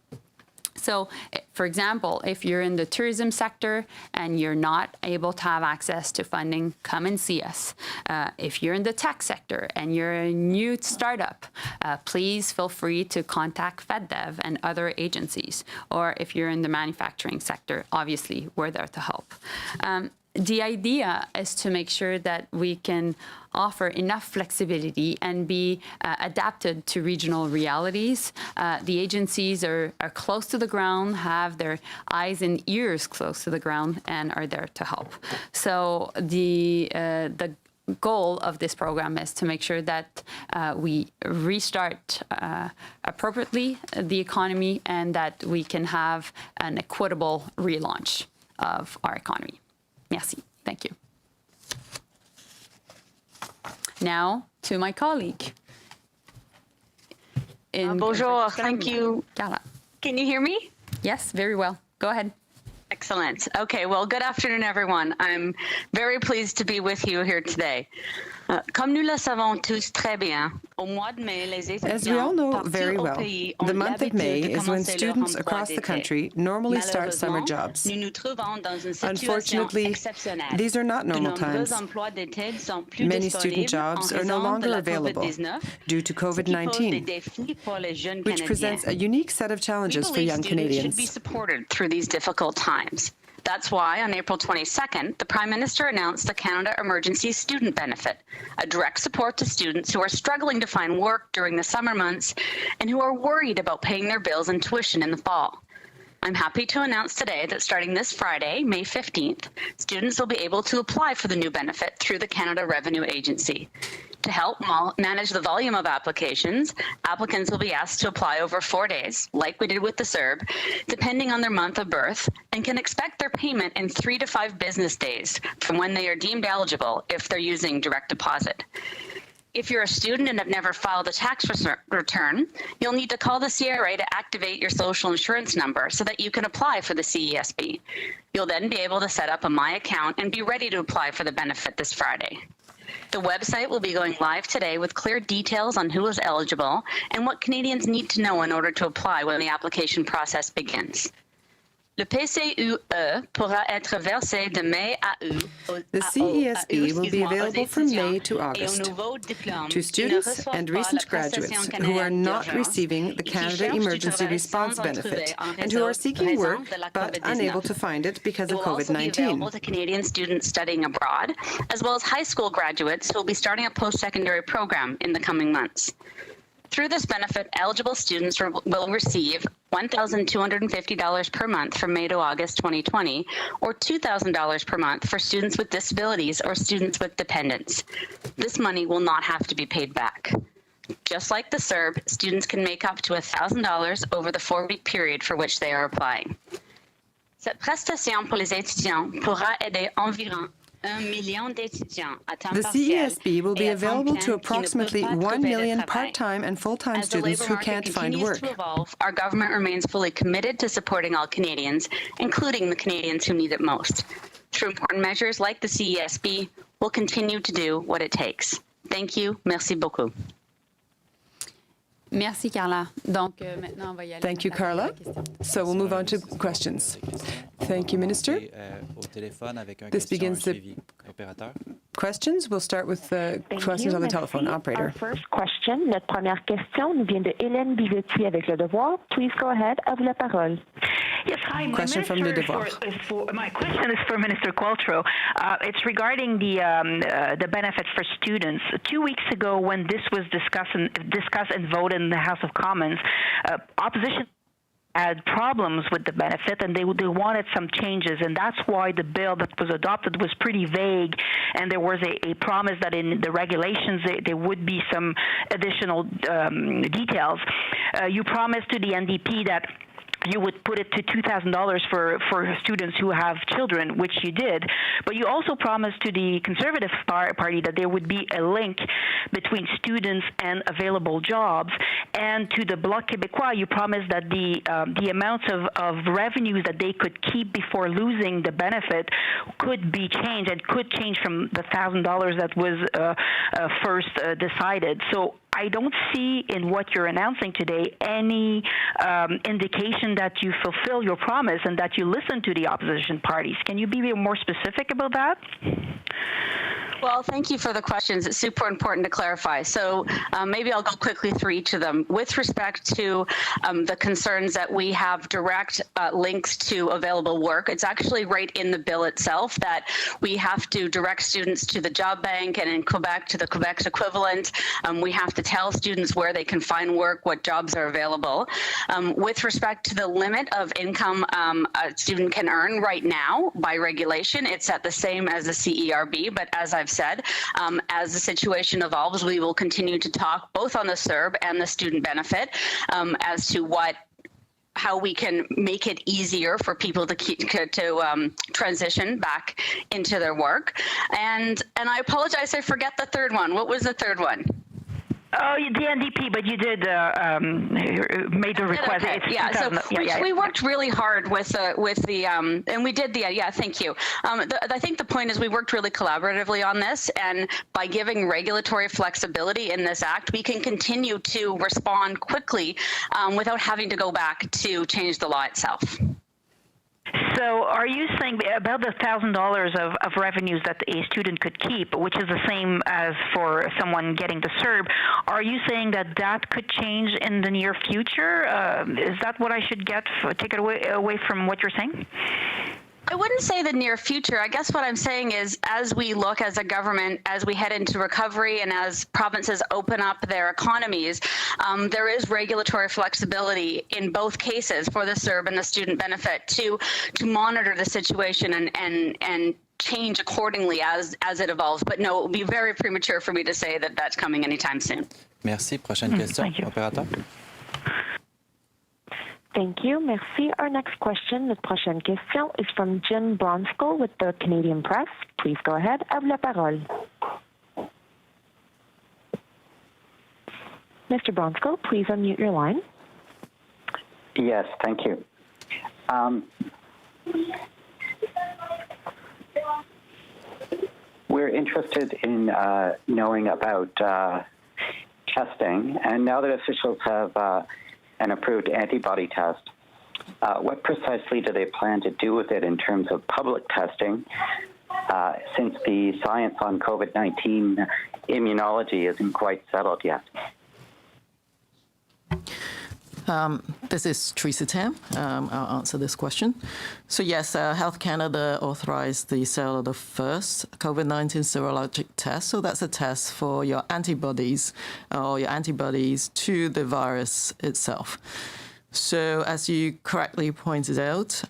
So, for example, if you're in the tourism sector and you're not able to have access to funding, come and see us. If you're in the tech sector and you're a new startup, please feel free to contact FedDev and other agencies. Or if you're in the manufacturing sector, obviously, we're there to help. The idea is to make sure that we can offer enough flexibility and be adapted to regional realities. The agencies are close to the ground, have their eyes and ears close to the ground, and are there to help. So the goal of this program is to make sure that we restart appropriately the economy and that we can have an equitable relaunch of our economy. Merci. Thank you. Now to my colleague. Bonjour. Thank you. Carla. Can you hear me? Yes, very well. Go ahead. Excellent. Okay, well, good afternoon, everyone. I'm very pleased to be with you here today. Comme nous le savons tous très bien, au mois de mai, les étudiants As we all know very well, the month of May is when students across the country normally start summer jobs. Unfortunately, these are not normal times. Many student jobs are no longer available due to COVID-19, which presents a unique set of challenges for young Canadians. Should be supported through these difficult times. That's why, on April 22nd, the Prime Minister announced the Canada Emergency Student Benefit, a direct support to students who are struggling to find work during the summer months and who are worried about paying their bills and tuition in the fall. I'm happy to announce today that starting this Friday, May 15th, students will be able to apply for the new benefit through the Canada Revenue Agency. To help manage the volume of applications, applicants will be asked to apply over 4 days, like we did with the CERB, depending on their month of birth, and can expect their payment in 3 to 5 business days from when they are deemed eligible if they're using direct deposit. If you're a student and have never filed a tax return, you'll need to call the CRA to activate your social insurance number so that you can apply for the CESB. You'll then be able to set up a My Account and be ready to apply for the benefit this Friday. The website will be going live today with clear details on who is eligible and what Canadians need to know in order to apply when the application process begins. Le PCUE pourra être versé de mai à août. The CESB will be available from May to August to students and recent graduates who are not receiving the Canada Emergency Response Benefit and who are seeking work but unable to find it because of COVID-19. It will also be available to Canadian students studying abroad, as well as high school graduates who will be starting a post-secondary program in the coming months. Through this benefit, eligible students will receive $1,250 per month from May to August 2020, or $2,000 per month for students with disabilities or students with dependents. This money will not have to be paid back. Just like the CERB, students can make up to $1,000 over the 4-week period for which they are applying. Cette prestation pour les étudiants pourra aider environ The CESB will be available to approximately 1 million part-time and full-time students who can't find work. Our government remains fully committed to supporting all Canadians, including the Canadians who need it most. Through important measures like the CESB, we'll continue to do what it takes. Thank you. Merci beaucoup. Merci, Carla. Donc, maintenant, on va y aller. Thank you, Carla. So we'll move on to questions. Thank you, Minister. This begins the questions. We'll start with the questions on the telephone. Operator. Our first question, notre première question nous vient de Hélène Bigotti avec Le Devoir. Please go ahead. À vous la parole. Yes, hi. Question from Le Devoir. My question is for Minister Qualtrough. It's regarding the benefit for students. 2 weeks ago, when this was discussed and voted in the House of Commons, opposition had problems with the benefit, and they wanted some changes, and that's why the bill that was adopted was pretty vague, and there was a promise that in the regulations there would be some additional details. You promised to the NDP that you would put it to $2,000 for students who have children, which you did. But you also promised to the Conservative Party that there would be a link between students and available jobs. And to the Bloc Québécois, you promised that the amounts of revenues that they could keep before losing the benefit could be changed, and could change from the $1,000 that was first decided. So I don't see in what you're announcing today any indication that you fulfill your promise and that you listen to the opposition parties. Can you be more specific about that? Well, thank you for the questions. It's super important to clarify. So maybe I'll go quickly through each of them. With respect to the concerns that we have direct links to available work, it's actually right in the bill itself that we have to direct students to the job bank, and in Quebec to the Quebec's equivalent. We have to tell students where they can find work, what jobs are available. With respect to the limit of income a student can earn right now by regulation, it's at the same as the CERB, but as I've said, as the situation evolves, we will continue to talk both on the CERB and the student benefit as to how we can make it easier for people to transition back into their work. And I apologize, I forget the third one. What was the third one? Oh, the NDP, but you did made the request. Okay. Yeah, so we worked really hard with the and we did thank you. I think the point is we worked really collaboratively on this, and by giving regulatory flexibility in this act, we can continue to respond quickly without having to go back to change the law itself. So are you saying about the $1,000 of revenues that a student could keep, which is the same as for someone getting the CERB, are you saying that could change in the near future? Is that what I should take it away from what you're saying? I wouldn't say the near future. I guess what I'm saying is, as we look as a government, as we head into recovery and as provinces open up their economies, there is regulatory flexibility in both cases for the CERB and the student benefit to monitor the situation and change accordingly as it evolves. But no, it would be very premature for me to say that that's coming anytime soon. Merci. Prochaine question, opérateur. Thank you. Merci. Our next question, notre prochaine question, is from Jim Bronskill with the Canadian Press. Please go ahead. À vous la parole. Mr. Bronskill, please unmute your line. Yes, thank you. We're interested in knowing about testing, and now that officials have an approved antibody test, what precisely do they plan to do with it in terms of public testing, since the science on COVID-19 immunology isn't quite settled yet? This is Teresa Tam. I'll answer this question. So yes, Health Canada authorized the sale of the first COVID-19 serologic test. So that's a test for your antibodies or your antibodies to the virus itself. So as you correctly pointed out,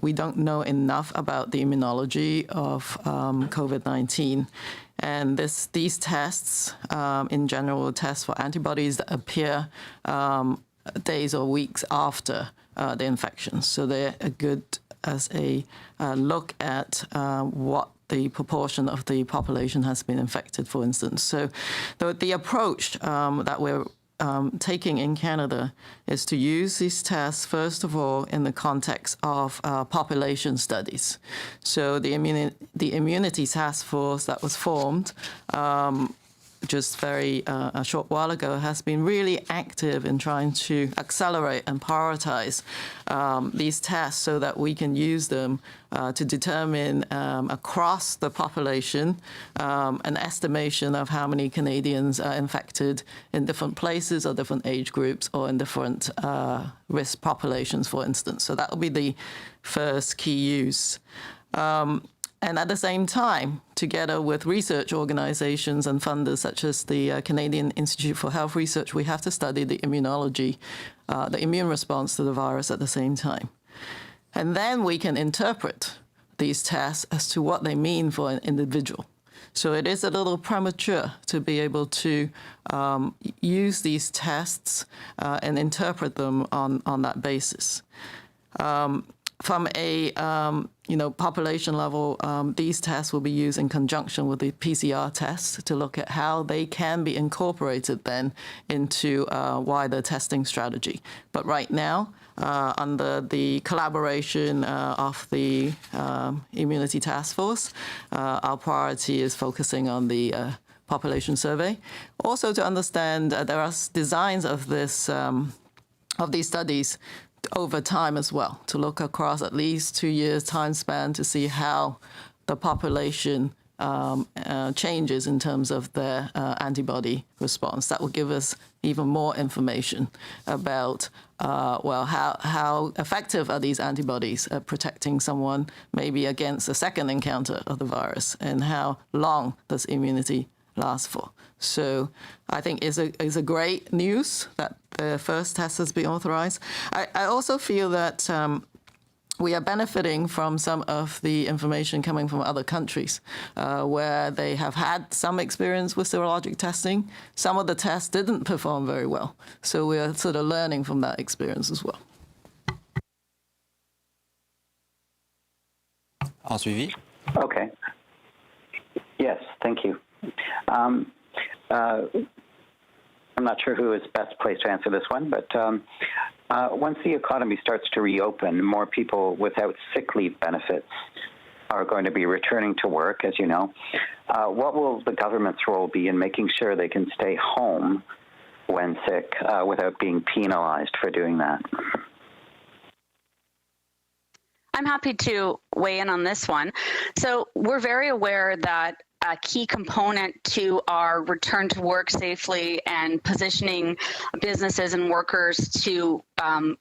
we don't know enough about the immunology of COVID-19. And these tests, in general, test for antibodies that appear days or weeks after the infection. So they're good as a look at what the proportion of the population has been infected, for instance. So the approach that we're taking in Canada is to use these tests, first of all, in the context of population studies. So the immunity task force that was formed just a short while ago, has been really active in trying to accelerate and prioritize these tests so that we can use them to determine across the population an estimation of how many Canadians are infected in different places or different age groups or in different risk populations, for instance. So that will be the first key use. And at the same time, together with research organizations and funders such as the Canadian Institute for Health Research, we have to study the immunology, the immune response to the virus at the same time. And then we can interpret these tests as to what they mean for an individual. So it is a little premature to be able to use these tests and interpret them on that basis. From a population level, these tests will be used in conjunction with the PCR tests to look at how they can be incorporated then into a wider testing strategy. But right now, under the collaboration of the Immunity Task Force, our priority is focusing on the population survey. Also to understand there are designs of this of these studies over time as well, to look across at least 2 years time span to see how the population changes in terms of their antibody response. That will give us even more information about, how effective are these antibodies at protecting someone maybe against a second encounter of the virus, and how long does immunity last for. So I think it's a great news that the first test has been authorized. I also feel that we are benefiting from some of the information coming from other countries where they have had some experience with serologic testing. Some of the tests didn't perform very well. So we are sort of learning from that experience as well. En suivi. Okay. Yes, thank you. I'm not sure who is best placed to answer this one, but once the economy starts to reopen, more people without sick leave benefits are going to be returning to work, as you know. What will the government's role be in making sure they can stay home when sick without being penalized for doing that? I'm happy to weigh in on this one. So we're very aware that a key component to our return to work safely and positioning businesses and workers to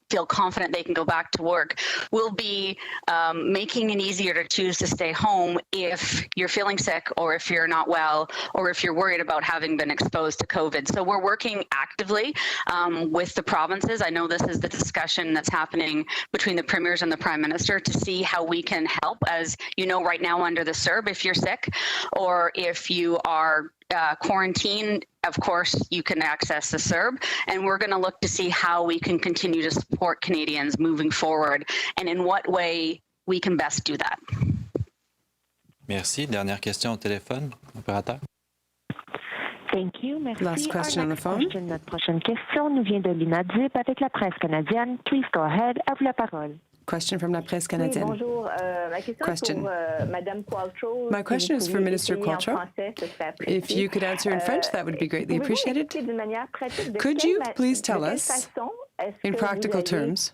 feel confident they can go back to work will be making it easier to choose to stay home if you're feeling sick or if you're not well or if you're worried about having been exposed to COVID. So we're working actively with the provinces. I know this is the discussion that's happening between the premiers and the Prime Minister to see how we can help. As you know, right now under the CERB, if you're sick or if you are quarantined, of course, you can access the CERB, and we're going to look to see how we can continue to support Canadians moving forward and in what way we can best do that. Merci. Dernière question au téléphone, opérateur. Thank you. Merci. Last question on the phone. Notre prochaine question nous vient de l'INADIP avec la presse canadienne. Please go ahead. À vous la parole. Question from La Presse Canadienne. Oui, bonjour. Ma question question. Est pour Madame Qualtrough. My question is for Minister Qualtrough. If you could answer in French, that would be greatly appreciated. Could you please tell us, in practical terms,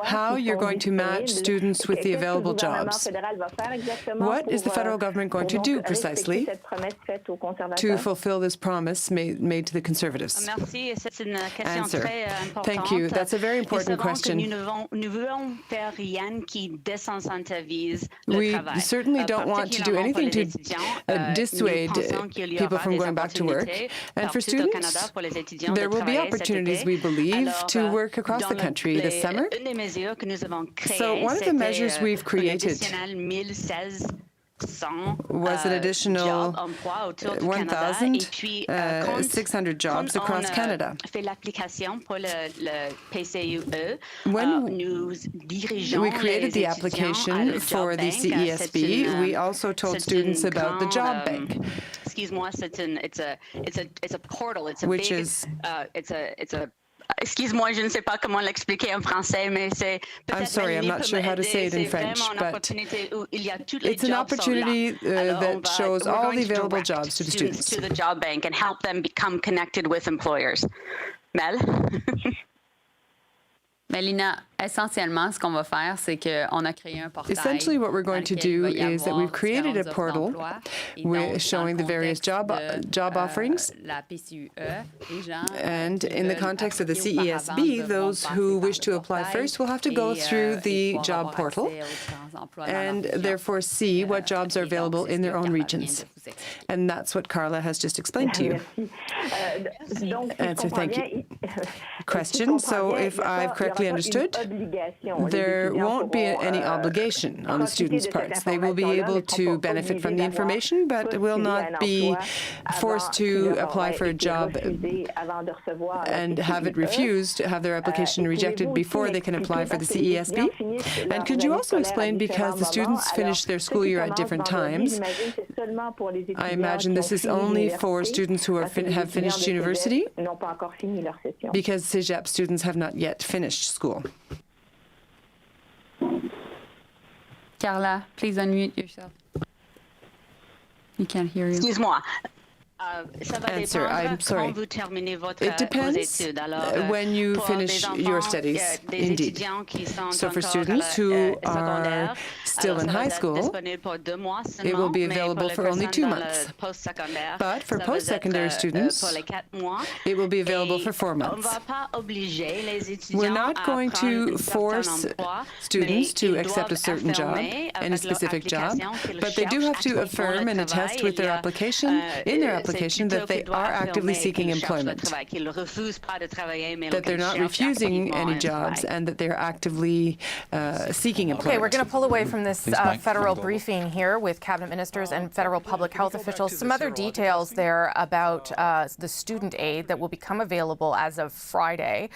how you're going to match students with the available jobs? What is the federal government going to do precisely to fulfill this promise made to the Conservatives? Answer. Thank you. That's a very important question. We certainly don't want to do anything to dissuade people from going back to work. And for students, there will be opportunities, we believe, to work across the country this summer. So one of the measures we've created was an additional 1,600 jobs across Canada. When we created the application for the CESB, we also told students about the job bank. It's a portal. It's a Excuse-moi, je ne sais pas comment l'expliquer en français, mais c'est I'm sorry, I'm not sure how to say it in French, but it's an opportunity that shows all the available jobs to the students. To the job bank and help them become connected with employers. Mel? Mélina, essentiellement, ce qu'on va faire, c'est qu'on a créé un portail. Essentially, what we're going to do is that we've created a portal showing the various job offerings. And in the context of the CESB, those who wish to apply first will have to go through the job portal and therefore see what jobs are available in their own regions. And that's what Carla has just explained to you. Answer, thank you. Question, so if I've correctly understood, there won't be any obligation on the students' parts. They will be able to benefit from the information, but will not be forced to apply for a job and have it refused, have their application rejected before they can apply for the CESB. And could you also explain, because the students finish their school year at different times, I imagine this is only for students who have finished university, because CEGEP students have not yet finished school. Carla, please unmute yourself. You can't hear you. Excuse-moi. Answer, I'm sorry. It depends when you finish your studies, indeed. So for students who are still in high school, it will be available for only 2 months. But for post-secondary students, it will be available for 4 months. We're not going to force students to accept a certain job, any specific job, but they do have to affirm and attest with their application, that they are actively seeking employment, that they're not refusing any jobs, and that they're actively seeking employment. Okay, we're going to pull away from this federal briefing here with cabinet ministers and federal public health officials. Some other details there about the student aid that will become available as of Friday.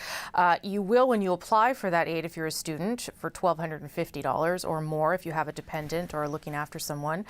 You will, when you apply for that aid, if you're a student, for $1,250 or more, if you have a dependent or are looking after someone,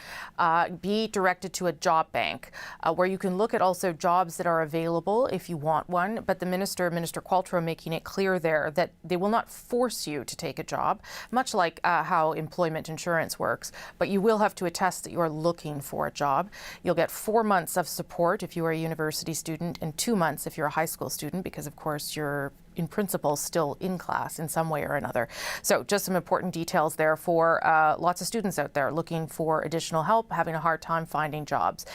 be directed to a job bank where you can look at also jobs that are available if you want one. But the Minister Qualtrough, making it clear there that they will not force you to take a job, much like how employment insurance works, but you will have to attest that you are looking for a job. You'll get 4 months of support if you are a university student and 2 months if you're a high school student, because of course you're in principle still in class in some way or another. So just some important details there for lots of students out there looking for additional help, having a hard time finding jobs.